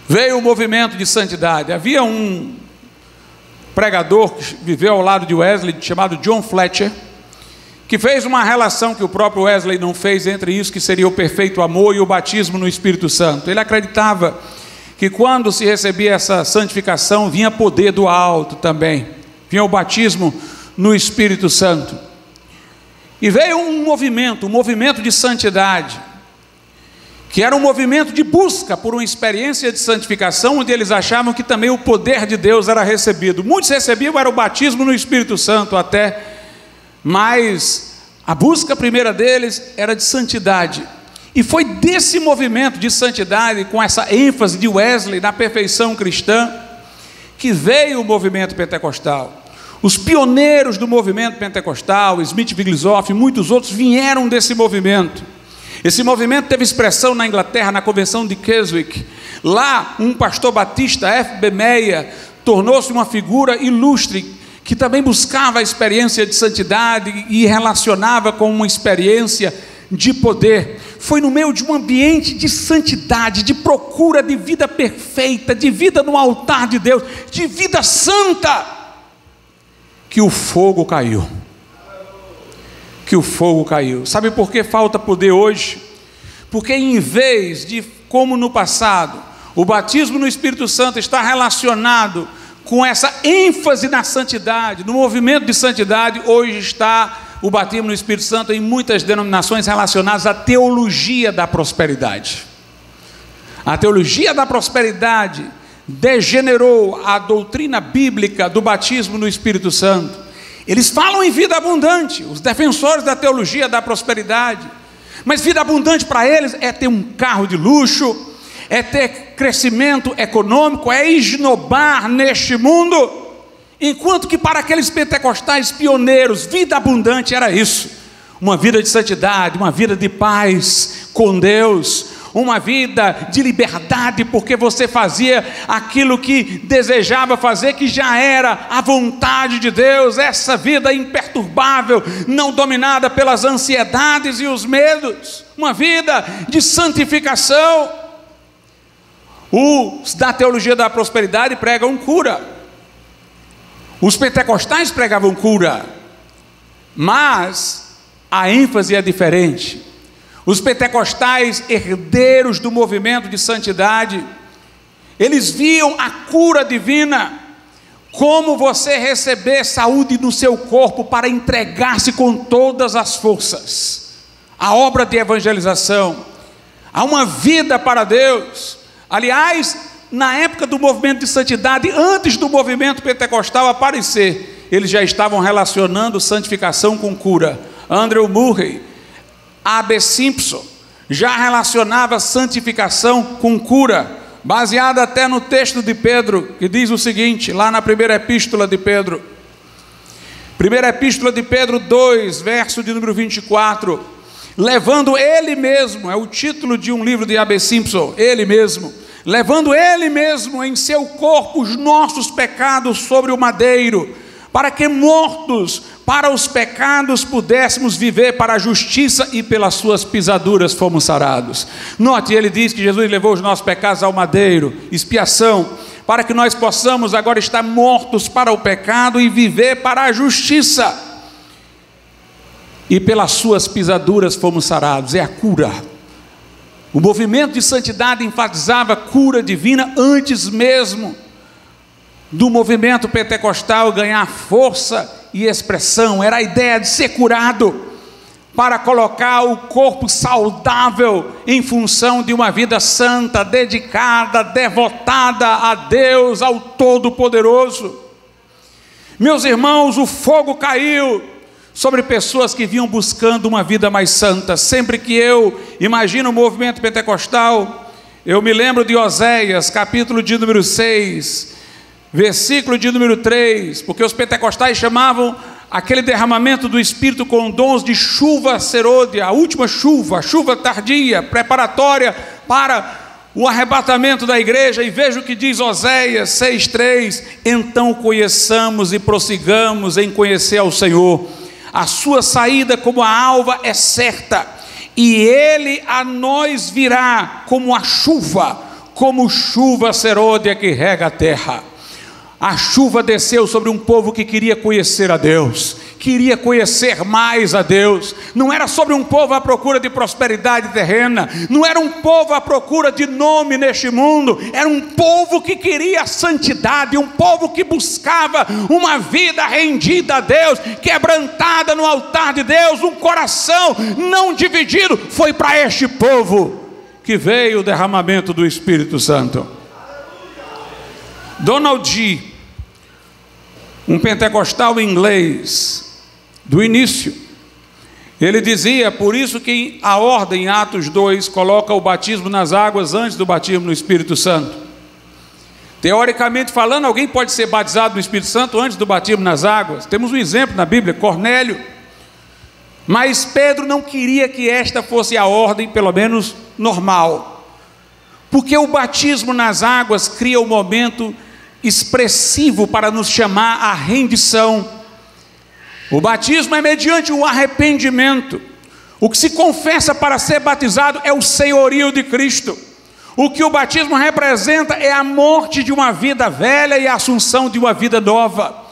veio o movimento de santidade. Havia um pregador que viveu ao lado de Wesley, chamado John Fletcher, que fez uma relação que o próprio Wesley não fez entre isso que seria o perfeito amor e o batismo no Espírito Santo. Ele acreditava que quando se recebia essa santificação, vinha poder do alto também, vinha o batismo no Espírito Santo. E veio um movimento de santidade, que era um movimento de busca por uma experiência de santificação, onde eles achavam que também o poder de Deus era recebido. Muitos recebiam era o batismo no Espírito Santo até, mas a busca primeira deles era de santidade. E foi desse movimento de santidade, com essa ênfase de Wesley na perfeição cristã, que veio o movimento pentecostal. Os pioneiros do movimento pentecostal, Smith Wigglesworth e muitos outros, vieram desse movimento. Esse movimento teve expressão na Inglaterra, na convenção de Keswick. Lá, um pastor batista, F.B. Meyer, tornou-se uma figura ilustre, que também buscava a experiência de santidade e relacionava com uma experiência de poder. Foi no meio de um ambiente de santidade, de procura de vida perfeita, de vida no altar de Deus, de vida santa, que o fogo caiu. Sabe por que falta poder hoje? Porque em vez de, como no passado, o batismo no Espírito Santo está relacionado com essa ênfase na santidade, no movimento de santidade, hoje está o batismo no Espírito Santo em muitas denominações relacionadas à teologia da prosperidade. A teologia da prosperidade degenerou a doutrina bíblica do batismo no Espírito Santo. Eles falam em vida abundante, os defensores da teologia da prosperidade, mas vida abundante para eles é ter um carro de luxo, é ter crescimento econômico, é esnobar neste mundo, enquanto que para aqueles pentecostais pioneiros, vida abundante era isso: uma vida de santidade, uma vida de paz com Deus, uma vida de liberdade, porque você fazia aquilo que desejava fazer, que já era a vontade de Deus, essa vida imperturbável, não dominada pelas ansiedades e os medos, uma vida de santificação. Os da teologia da prosperidade pregam cura, os pentecostais pregavam cura, mas a ênfase é diferente. Os pentecostais, herdeiros do movimento de santidade, eles viam a cura divina como você receber saúde no seu corpo para entregar-se com todas as forças à obra de evangelização, a uma vida para Deus. Aliás, na época do movimento de santidade, antes do movimento pentecostal aparecer, eles já estavam relacionando santificação com cura. Andrew Murray, A.B. Simpson já relacionava santificação com cura, baseada até no texto de Pedro, que diz o seguinte, lá na primeira epístola de Pedro, 2, verso de número 24, levando ele mesmo, é o título de um livro de A.B. Simpson, ele mesmo, levando ele mesmo em seu corpo os nossos pecados sobre o madeiro, para que mortos para os pecados pudéssemos viver para a justiça, e pelas suas pisaduras fomos sarados. Note, ele diz que Jesus levou os nossos pecados ao madeiro, expiação, para que nós possamos agora estar mortos para o pecado e viver para a justiça. E pelas suas pisaduras fomos sarados. É a cura. O movimento de santidade enfatizava a cura divina antes mesmo do movimento pentecostal ganhar força e expressão. Era a ideia de ser curado, para colocar o corpo saudável em função de uma vida santa, dedicada, devotada a Deus, ao Todo-Poderoso. Meus irmãos, o fogo caiu sobre pessoas que vinham buscando uma vida mais santa. Sempre que eu imagino o movimento pentecostal, eu me lembro de Oséias, capítulo de número 6, versículo de número 3, porque os pentecostais chamavam aquele derramamento do Espírito com dons de chuva serôdia, a última chuva, a chuva tardia, preparatória para o arrebatamento da igreja. E veja o que diz Oséias 6,3: então conheçamos e prossigamos em conhecer ao Senhor. A sua saída como a alva é certa, e ele a nós virá como a chuva, como chuva serôdia que rega a terra. A chuva desceu sobre um povo que queria conhecer a Deus, queria conhecer mais a Deus. Não era sobre um povo à procura de prosperidade terrena, não era um povo à procura de nome neste mundo, era um povo que queria santidade, um povo que buscava uma vida rendida a Deus, quebrantada no altar de Deus, um coração não dividido. Foi para este povo que veio o derramamento do Espírito Santo. Donald G., um pentecostal inglês do início, ele dizia: por isso que a ordem em Atos 2 coloca o batismo nas águas antes do batismo no Espírito Santo. Teoricamente falando, alguém pode ser batizado no Espírito Santo antes do batismo nas águas. Temos um exemplo na Bíblia, Cornélio. Mas Pedro não queria que esta fosse a ordem, pelo menos normal, porque o batismo nas águas cria um momento expressivo para nos chamar à rendição. O batismo é mediante o arrependimento. O que se confessa para ser batizado é o senhorio de Cristo. O que o batismo representa é a morte de uma vida velha e a assunção de uma vida nova.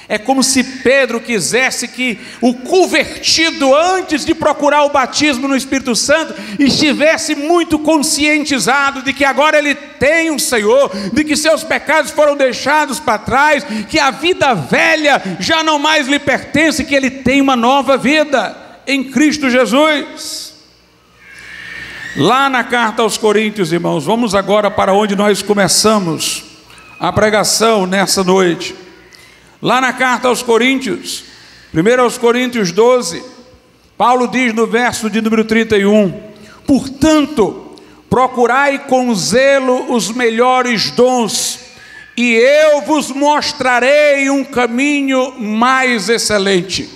É como se Pedro quisesse que o convertido, antes de procurar o batismo no Espírito Santo, estivesse muito conscientizado de que agora ele tem um Senhor, de que seus pecados foram deixados para trás, que a vida velha já não mais lhe pertence, que ele tem uma nova vida em Cristo Jesus. Lá na carta aos Coríntios, irmãos, vamos agora para onde nós começamos a pregação nessa noite. Lá na carta aos Coríntios, 1 aos Coríntios 12, Paulo diz no verso de número 31: portanto, procurai com zelo os melhores dons, e eu vos mostrarei um caminho mais excelente.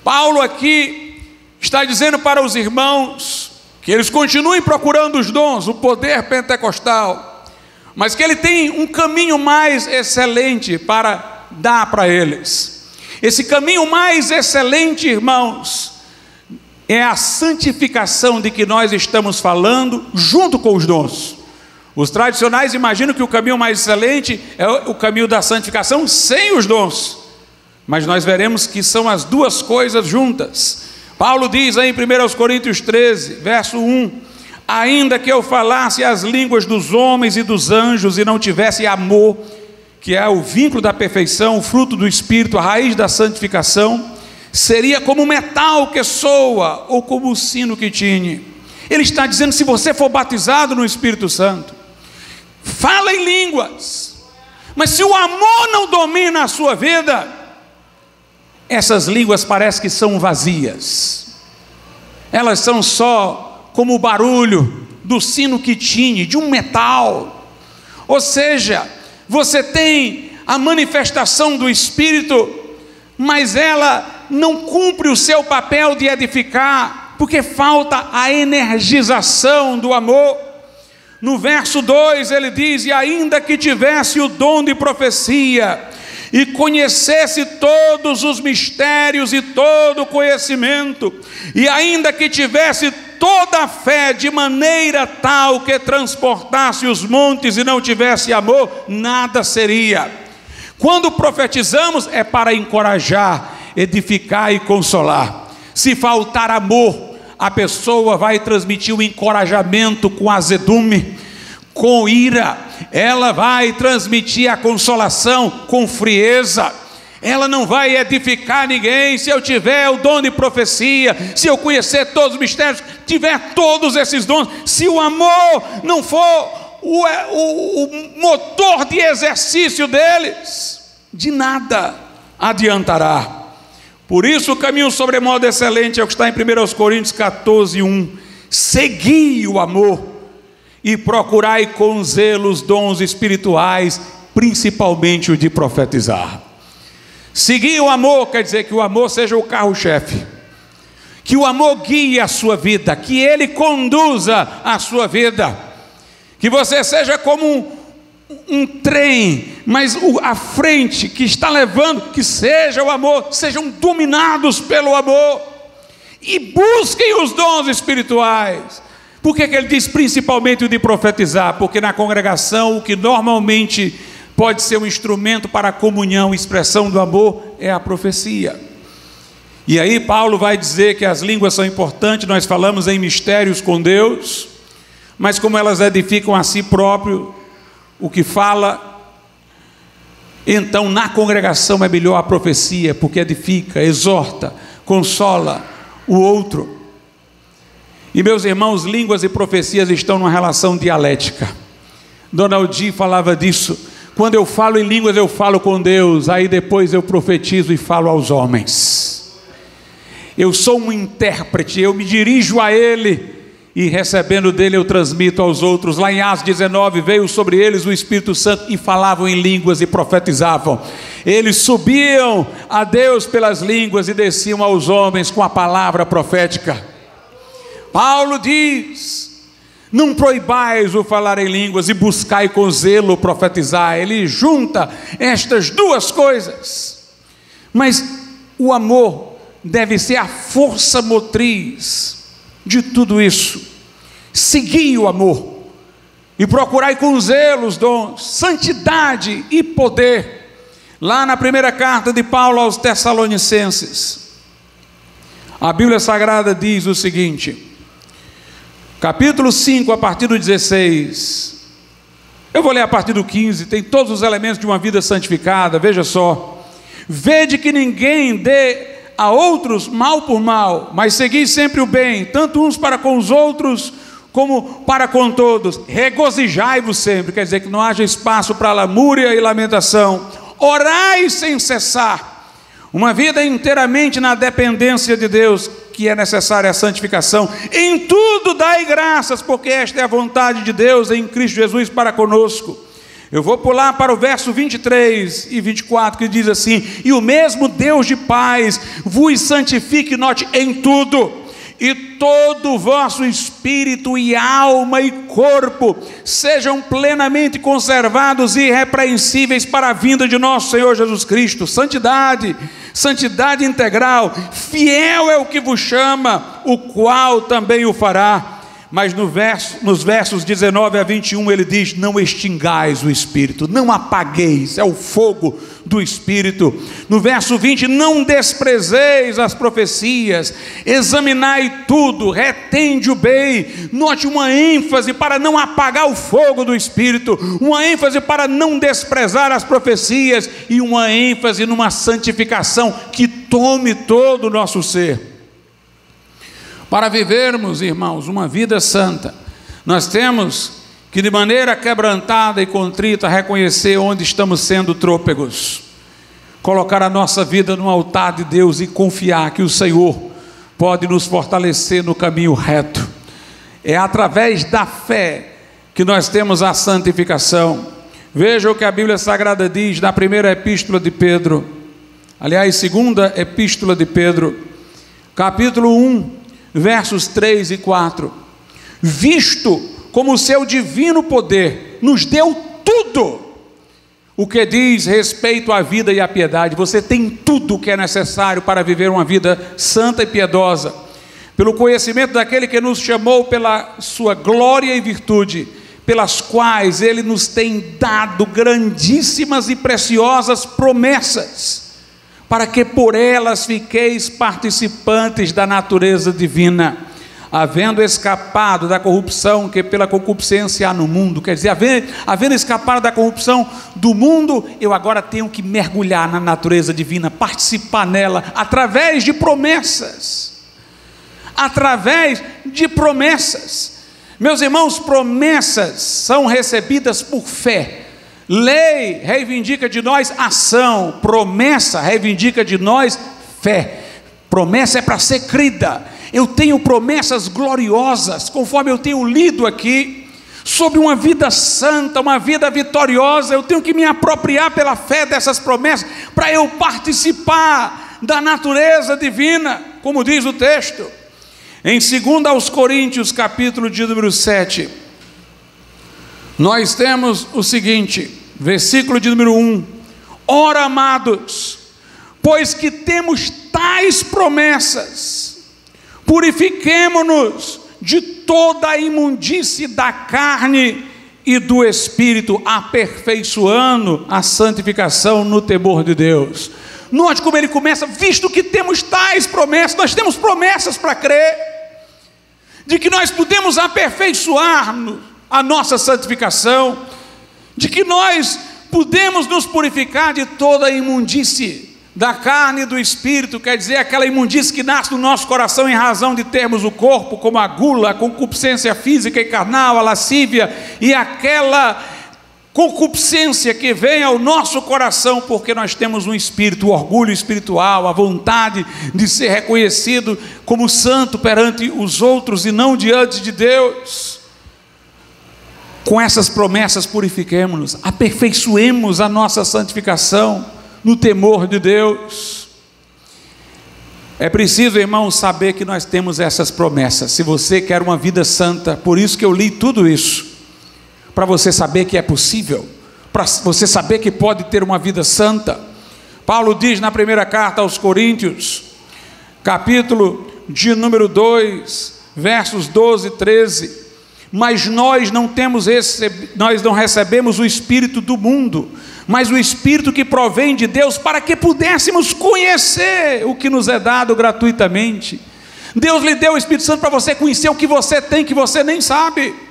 Paulo aqui está dizendo para os irmãos que eles continuem procurando os dons, o poder pentecostal, mas que ele tem um caminho mais excelente para dar para eles. Esse caminho mais excelente, irmãos, é a santificação de que nós estamos falando, junto com os dons. Os tradicionais imaginam que o caminho mais excelente é o caminho da santificação sem os dons, mas nós veremos que são as duas coisas juntas. Paulo diz aí em 1 Coríntios 13, verso 1: ainda que eu falasse as línguas dos homens e dos anjos e não tivesse amor, que é o vínculo da perfeição, o fruto do Espírito, a raiz da santificação, seria como o metal que soa, ou como o sino que tine. Ele está dizendo: se você for batizado no Espírito Santo, fala em línguas, mas se o amor não domina a sua vida, essas línguas parecem que são vazias. Elas são só como o barulho do sino que tine, de um metal. Ou seja, você tem a manifestação do Espírito, mas ela não cumpre o seu papel de edificar, porque falta a energização do amor. No verso 2 ele diz: e ainda que tivesse o dom de profecia e conhecesse todos os mistérios e todo o conhecimento, e ainda que tivesse toda a fé de maneira tal que transportasse os montes e não tivesse amor, nada seria. Quando profetizamos é para encorajar, edificar e consolar. Se faltar amor, a pessoa vai transmitir o encorajamento com azedume, com ira. Ela vai transmitir a consolação com frieza. Ela não vai edificar ninguém. Se eu tiver o dom de profecia, se eu conhecer todos os mistérios, tiver todos esses dons, se o amor não for o motor de exercício deles, de nada adiantará. Por isso o caminho sobremodo excelente é o que está em 1 Coríntios 14, 1. Segui o amor e procurai com zelo os dons espirituais, principalmente o de profetizar. Seguir o amor quer dizer que o amor seja o carro-chefe, que o amor guie a sua vida, que ele conduza a sua vida, que você seja como um trem, mas a frente que está levando, que seja o amor, sejam dominados pelo amor, e busquem os dons espirituais. Por que ele diz principalmente o de profetizar? Porque na congregação o que normalmente pode ser um instrumento para a comunhão, expressão do amor, é a profecia. E aí Paulo vai dizer que as línguas são importantes. Nós falamos em mistérios com Deus, mas como elas edificam a si próprio, o que fala, então na congregação é melhor a profecia, porque edifica, exorta, consola o outro. E meus irmãos, línguas e profecias estão numa relação dialética. Dona Aldi falava disso. Quando eu falo em línguas, eu falo com Deus, aí depois eu profetizo e falo aos homens. Eu sou um intérprete, eu me dirijo a Ele, e recebendo dele eu transmito aos outros. Lá em Atos 19, veio sobre eles o Espírito Santo e falavam em línguas e profetizavam. Eles subiam a Deus pelas línguas e desciam aos homens com a palavra profética. Paulo diz: não proibais o falar em línguas e buscai com zelo profetizar. Ele junta estas duas coisas. Mas o amor deve ser a força motriz de tudo isso. Segui o amor e procurai com zelo os dons, santidade e poder. Lá na primeira carta de Paulo aos Tessalonicenses, a Bíblia Sagrada diz o seguinte, capítulo 5, a partir do 16, eu vou ler a partir do 15, tem todos os elementos de uma vida santificada. Veja só: vede que ninguém dê a outros mal por mal, mas segui sempre o bem, tanto uns para com os outros, como para com todos. Regozijai-vos sempre, quer dizer que não haja espaço para lamúria e lamentação. Orai sem cessar, uma vida inteiramente na dependência de Deus, que é necessária a santificação. Em tudo dai graças, porque esta é a vontade de Deus em Cristo Jesus para conosco. Eu vou pular para o verso 23 e 24, que diz assim: e o mesmo Deus de paz vos santifique, note, em tudo, e todo o vosso espírito e alma e corpo sejam plenamente conservados e irrepreensíveis para a vinda de nosso Senhor Jesus Cristo. Santidade, santidade integral. Fiel é o que vos chama, o qual também o fará. Mas nos versos 19 a 21 ele diz: não extingais o Espírito, não apagueis, é o fogo do Espírito. No verso 20, não desprezeis as profecias, examinai tudo, retende o bem. Note uma ênfase para não apagar o fogo do Espírito, uma ênfase para não desprezar as profecias, e uma ênfase numa santificação que tome todo o nosso ser. Para vivermos, irmãos, uma vida santa, nós temos que, de maneira quebrantada e contrita, reconhecer onde estamos sendo trôpegos, colocar a nossa vida no altar de Deus e confiar que o Senhor pode nos fortalecer no caminho reto. É através da fé que nós temos a santificação. Veja o que a Bíblia Sagrada diz na primeira epístola de Pedro, aliás, segunda epístola de Pedro, capítulo 1, versos 3 e 4, visto como o seu divino poder nos deu tudo o que diz respeito à vida e à piedade. Você tem tudo o que é necessário para viver uma vida santa e piedosa, pelo conhecimento daquele que nos chamou pela sua glória e virtude, pelas quais Ele nos tem dado grandíssimas e preciosas promessas, para que por elas fiqueis participantes da natureza divina, havendo escapado da corrupção que pela concupiscência há no mundo. Quer dizer, havendo escapado da corrupção do mundo, eu agora tenho que mergulhar na natureza divina, participar nela, através de promessas. Através de promessas. Meus irmãos, promessas são recebidas por fé. Lei reivindica de nós ação, promessa reivindica de nós fé. Promessa é para ser crida. Eu tenho promessas gloriosas, conforme eu tenho lido aqui, sobre uma vida santa, uma vida vitoriosa. Eu tenho que me apropriar pela fé dessas promessas, para eu participar da natureza divina, como diz o texto. Em 2 Coríntios, capítulo de número 7, nós temos o seguinte, versículo de número 1: ora, amados, pois que temos tais promessas, purifiquemo-nos de toda a imundície da carne e do espírito, aperfeiçoando a santificação no temor de Deus. Note como ele começa: visto que temos tais promessas. Nós temos promessas para crer, de que nós podemos aperfeiçoar a nossa santificação, de que nós podemos nos purificar de toda a imundície da carne e do espírito, quer dizer, aquela imundície que nasce no nosso coração em razão de termos o corpo, como a gula, a concupiscência física e carnal, a lascívia, e aquela concupiscência que vem ao nosso coração, porque nós temos um espírito, o orgulho espiritual, a vontade de ser reconhecido como santo perante os outros e não diante de Deus. Com essas promessas purifiquemo-nos, aperfeiçoemos a nossa santificação no temor de Deus. É preciso, irmãos, saber que nós temos essas promessas. Se você quer uma vida santa, por isso que eu li tudo isso, para você saber que é possível, para você saber que pode ter uma vida santa. Paulo diz na primeira carta aos Coríntios, capítulo de número 2, versos 12 e 13: mas nós não recebemos o Espírito do mundo, mas o Espírito que provém de Deus, para que pudéssemos conhecer o que nos é dado gratuitamente. Deus lhe deu o Espírito Santo para você conhecer o que você tem, que você nem sabe.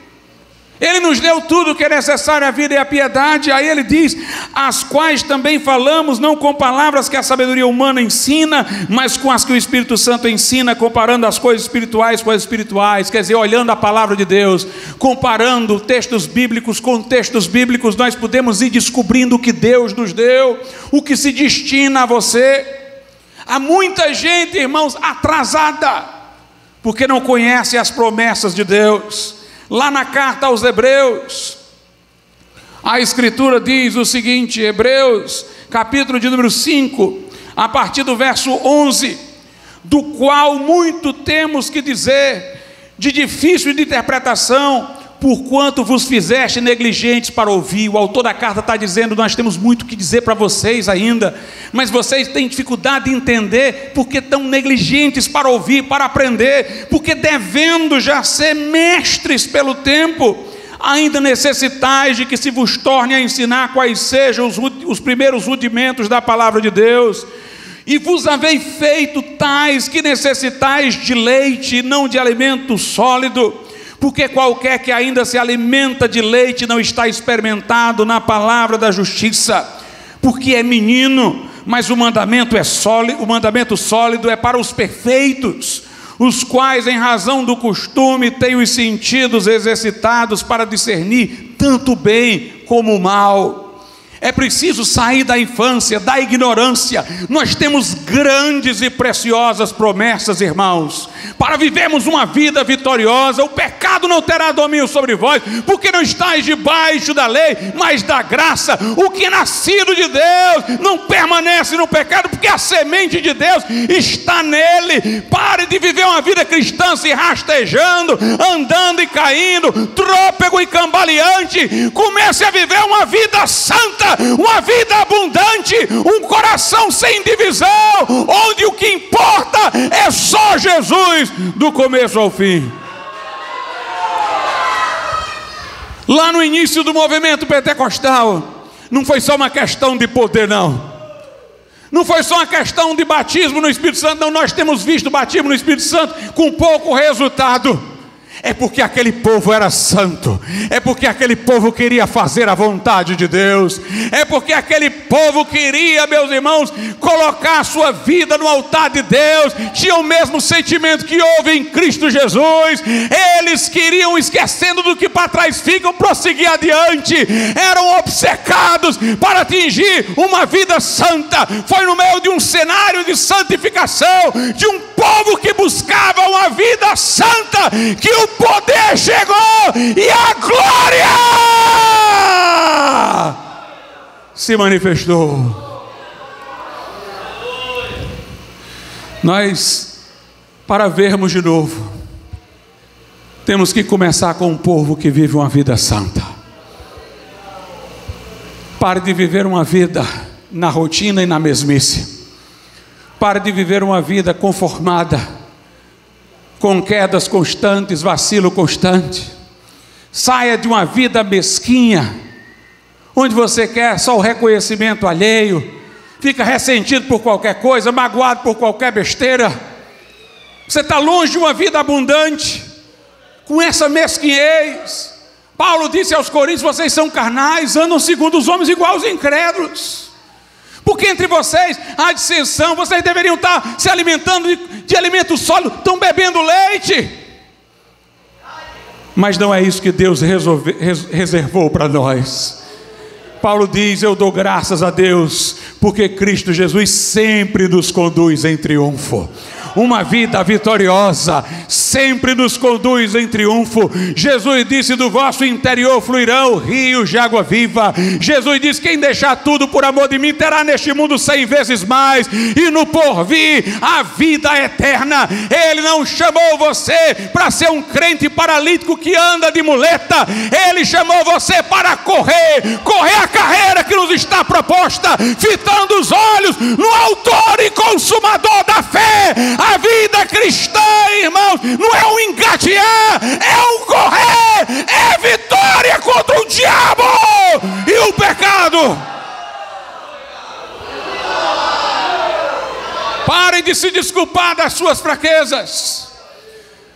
Ele nos deu tudo o que é necessário à vida e à piedade. Aí ele diz: as quais também falamos, não com palavras que a sabedoria humana ensina, mas com as que o Espírito Santo ensina, comparando as coisas espirituais com as espirituais. Quer dizer, olhando a palavra de Deus, comparando textos bíblicos com textos bíblicos, nós podemos ir descobrindo o que Deus nos deu, o que se destina a você. Há muita gente, irmãos, atrasada, porque não conhece as promessas de Deus. Lá na carta aos Hebreus, a Escritura diz o seguinte, Hebreus, capítulo de número 5, a partir do verso 11: do qual muito temos que dizer, de difícil de interpretação, porquanto vos fizeste negligentes para ouvir. O autor da carta está dizendo: nós temos muito que dizer para vocês ainda, mas vocês têm dificuldade de entender, porque estão negligentes para ouvir, para aprender, porque devendo já ser mestres pelo tempo, ainda necessitais de que se vos torne a ensinar quais sejam os primeiros rudimentos da palavra de Deus. E vos havei feito tais que necessitais de leite e não de alimento sólido, porque qualquer que ainda se alimenta de leite não está experimentado na palavra da justiça, porque é menino. Mas o mandamento é sólido, o mandamento sólido é para os perfeitos, os quais em razão do costume têm os sentidos exercitados para discernir tanto o bem como o mal. É preciso sair da infância, da ignorância. Nós temos grandes e preciosas promessas, irmãos, para vivermos uma vida vitoriosa. O pecado não terá domínio sobre vós, porque não estáis debaixo da lei, mas da graça. O que é nascido de Deus não permanece no pecado, porque a semente de Deus está nele. Pare de viver uma vida cristã se rastejando, andando e caindo, trôpego e cambaleante. Comece a viver uma vida santa, uma vida abundante, um coração sem divisão, onde o que importa é só Jesus, do começo ao fim. Lá no início do movimento pentecostal, não foi só uma questão de poder, não. Não foi só uma questão de batismo no Espírito Santo, não. Nós temos visto batismo no Espírito Santo com pouco resultado. É porque aquele povo era santo, é porque aquele povo queria fazer a vontade de Deus, é porque aquele povo queria, meus irmãos, colocar a sua vida no altar de Deus, tinha o mesmo sentimento que houve em Cristo Jesus. Eles queriam, esquecendo do que para trás ficam, prosseguir adiante, eram obcecados para atingir uma vida santa. Foi no meio de um cenário de santificação, de um povo que buscava uma vida santa, que o poder chegou e a glória se manifestou. Nós, para vermos de novo, temos que começar com um povo que vive uma vida santa. Pare de viver uma vida na rotina e na mesmice. Pare de viver uma vida conformada, com quedas constantes, vacilo constante. Saia de uma vida mesquinha, onde você quer só o reconhecimento alheio, fica ressentido por qualquer coisa, magoado por qualquer besteira. Você está longe de uma vida abundante, com essa mesquinhez. Paulo disse aos Coríntios: vocês são carnais, andam segundo os homens igual aos incrédulos. Porque entre vocês há dissensão, vocês deveriam estar se alimentando de alimento sólido, estão bebendo leite. Mas não é isso que Deus reservou para nós. Paulo diz: eu dou graças a Deus, porque Cristo Jesus sempre nos conduz em triunfo. Uma vida vitoriosa sempre nos conduz em triunfo. Jesus disse: do vosso interior fluirão rios de água viva. Jesus disse: quem deixar tudo por amor de mim terá neste mundo 100 vezes mais, e no porvir a vida eterna. Ele não chamou você para ser um crente paralítico que anda de muleta. Ele chamou você para correr a carreira que nos está proposta, fitando os olhos no autor e consumador da fé. A vida cristã, irmãos, não é um engatear, é um correr, é vitória contra o diabo e o pecado. Pare de se desculpar das suas fraquezas.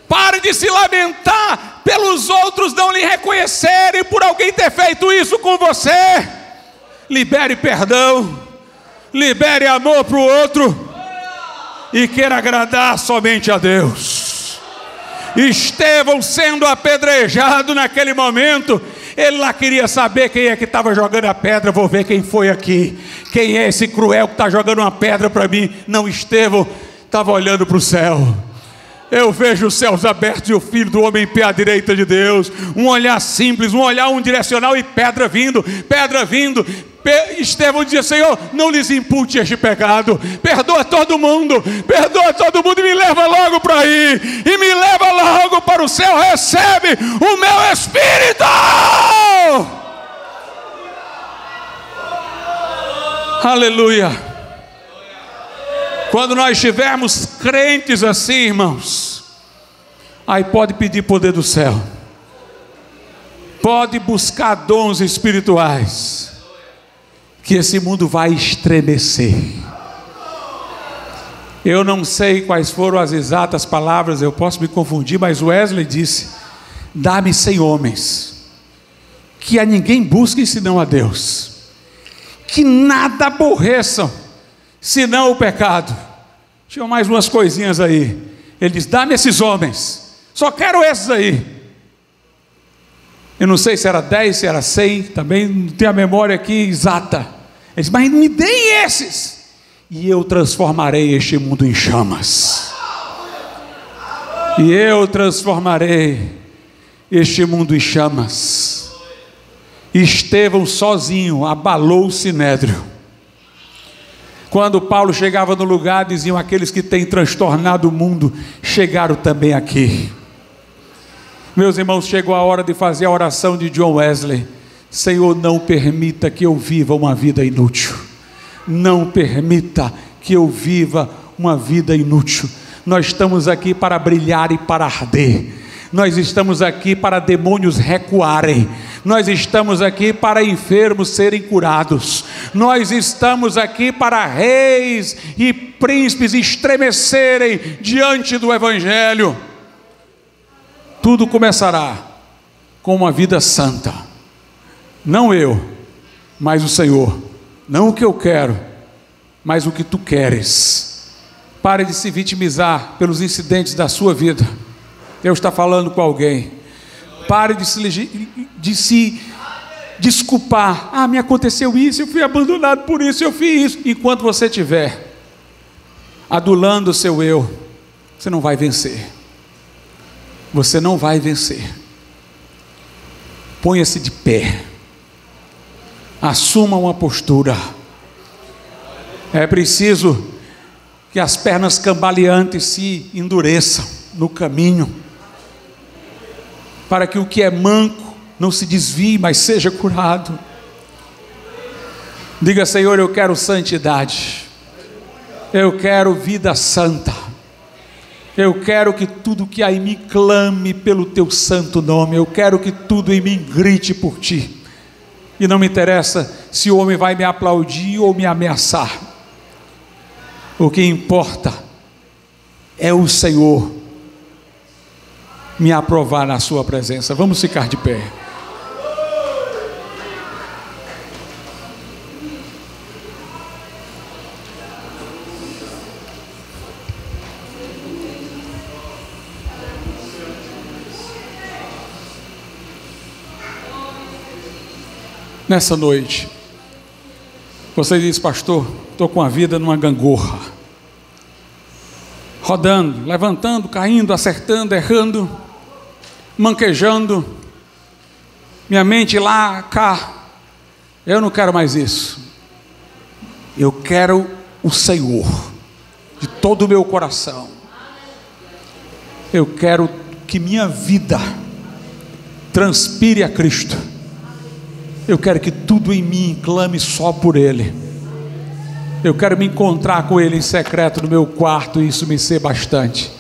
Pare de se lamentar pelos outros não lhe reconhecerem por alguém ter feito isso com você. Libere perdão, libere amor para o outro e queira agradar somente a Deus. Estevão, sendo apedrejado naquele momento, ele lá queria saber quem é que estava jogando a pedra. Vou ver quem foi aqui, quem é esse cruel que está jogando uma pedra para mim. Não, Estevão estava olhando para o céu. Eu vejo os céus abertos e o Filho do Homem em pé à direita de Deus. Um olhar simples, um olhar unidirecional e pedra vindo, pedra vindo. Estevão dizia: Senhor, não lhes impute este pecado, perdoa todo mundo e me leva logo para aí, e me leva logo para o céu, recebe o meu espírito. Aleluia. Quando nós tivermos crentes assim, irmãos, aí pode pedir poder do céu, pode buscar dons espirituais, que esse mundo vai estremecer. Eu não sei quais foram as exatas palavras, eu posso me confundir, mas Wesley disse: dá-me 100 homens, que a ninguém busquem senão a Deus, que nada aborreçam senão o pecado. Tinha mais umas coisinhas aí. Ele diz: dá-me esses homens, só quero esses aí. Eu não sei se era 10, se era 100, também não tenho a memória aqui exata. Ele diz: mas me deem esses, e eu transformarei este mundo em chamas. E eu transformarei este mundo em chamas. Estevão sozinho abalou o sinédrio. Quando Paulo chegava no lugar, diziam: aqueles que têm transtornado o mundo chegaram também aqui. Meus irmãos, chegou a hora de fazer a oração de John Wesley. Senhor, não permita que eu viva uma vida inútil. Não permita que eu viva uma vida inútil. Nós estamos aqui para brilhar e para arder. Nós estamos aqui para demônios recuarem. Nós estamos aqui para enfermos serem curados. Nós estamos aqui para reis e príncipes estremecerem diante do Evangelho. Tudo começará com uma vida santa. Não eu, mas o Senhor. Não o que eu quero, mas o que tu queres. Pare de se vitimizar pelos incidentes da sua vida. Deus está falando com alguém. Pare de se desculpar. Ah, me aconteceu isso, eu fui abandonado por isso, eu fiz isso. Enquanto você estiver adulando o seu eu, você não vai vencer. Você não vai vencer. Ponha-se de pé. Assuma uma postura. É preciso que as pernas cambaleantes se endureçam no caminho, para que o que é manco não se desvie, mas seja curado. Diga: Senhor, eu quero santidade, eu quero vida santa, eu quero que tudo que há em mim clame pelo teu santo nome, eu quero que tudo em mim grite por ti, e não me interessa se o homem vai me aplaudir ou me ameaçar. O que importa é o Senhor me aprovar na sua presença. Vamos ficar de pé. Nessa noite, você diz: pastor, estou com a vida numa gangorra, rodando, levantando, caindo, acertando, errando, manquejando, minha mente lá, cá. Eu não quero mais isso. Eu quero o Senhor de todo o meu coração. Eu quero que minha vida transpire a Cristo. Eu quero que tudo em mim clame só por Ele. Eu quero me encontrar com Ele em secreto no meu quarto, e isso me ser bastante.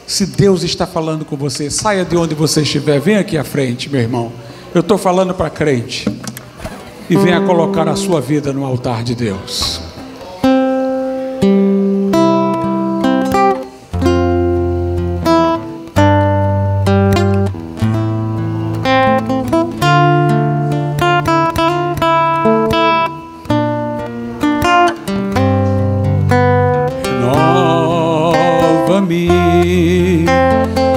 Se Deus está falando com você, saia de onde você estiver, venha aqui à frente, meu irmão. Eu estou falando para crente. E venha colocar a sua vida no altar de Deus.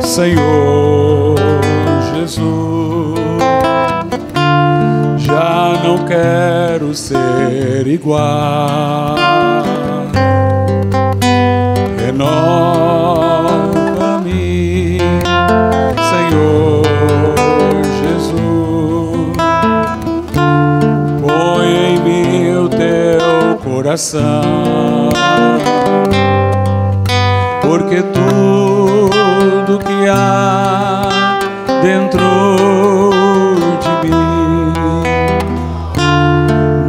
Senhor Jesus, já não quero ser igual. Renova-me, Senhor Jesus, põe em mim o teu coração, porque tudo que há dentro de mim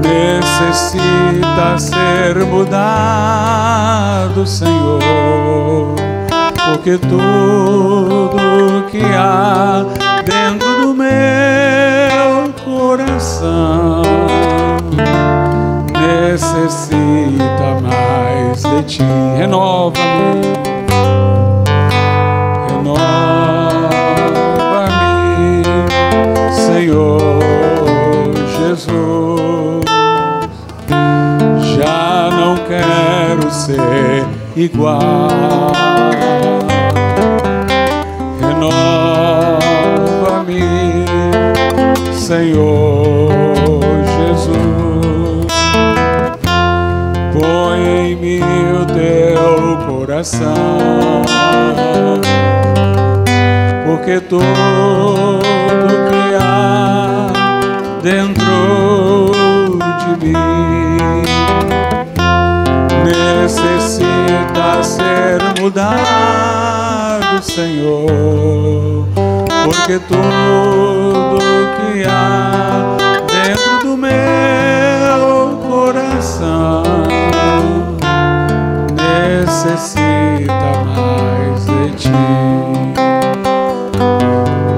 necessita ser mudado, Senhor, porque tudo que há dentro do meu coração necessita mais de ti. Renova-me, renova-me, Senhor Jesus, já não quero ser igual. Renova-me, Senhor Jesus, põe em mim o teu coração, porque tudo que há dentro de mim necessita ser mudado, Senhor, porque tudo que há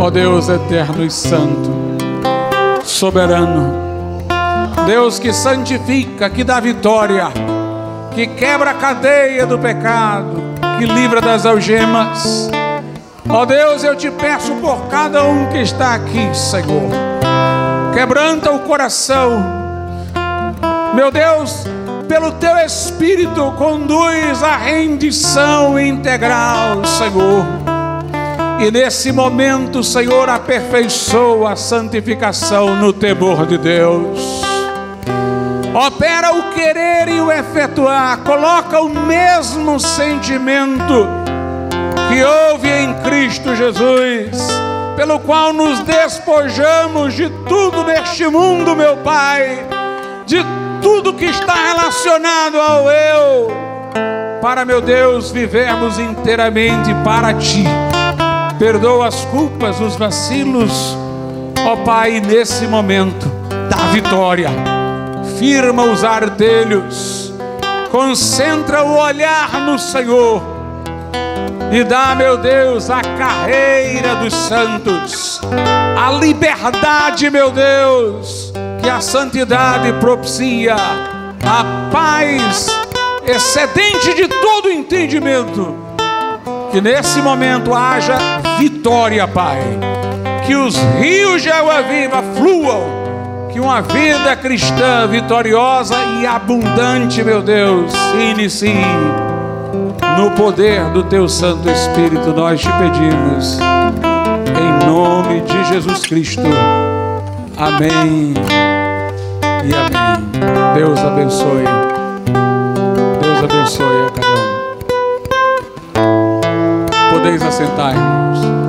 Ó Deus eterno e santo, soberano, Deus que santifica, que dá vitória, que quebra a cadeia do pecado, que livra das algemas. Ó Deus, eu te peço por cada um que está aqui, Senhor, quebranta o coração, meu Deus, pelo teu Espírito conduz a rendição integral, Senhor. E nesse momento, Senhor, aperfeiçoa a santificação no temor de Deus. Opera o querer e o efetuar, coloca o mesmo sentimento que houve em Cristo Jesus, pelo qual nos despojamos de tudo neste mundo, meu Pai, de tudo que está relacionado ao eu, para, meu Deus, vivermos inteiramente para Ti. Perdoa as culpas, os vacilos, ó Pai, nesse momento, dá vitória, firma os ardelhos, concentra o olhar no Senhor e dá, meu Deus, a carreira dos santos, a liberdade, meu Deus, que a santidade propicia, a paz excedente de todo entendimento. Que nesse momento haja vitória, Pai. Que os rios de água viva fluam. Que uma vida cristã vitoriosa e abundante, meu Deus, se inicie. No poder do Teu Santo Espírito nós te pedimos. Em nome de Jesus Cristo. Amém e amém. Deus abençoe. Deus abençoe a cada um. Podeis assentar, irmãos.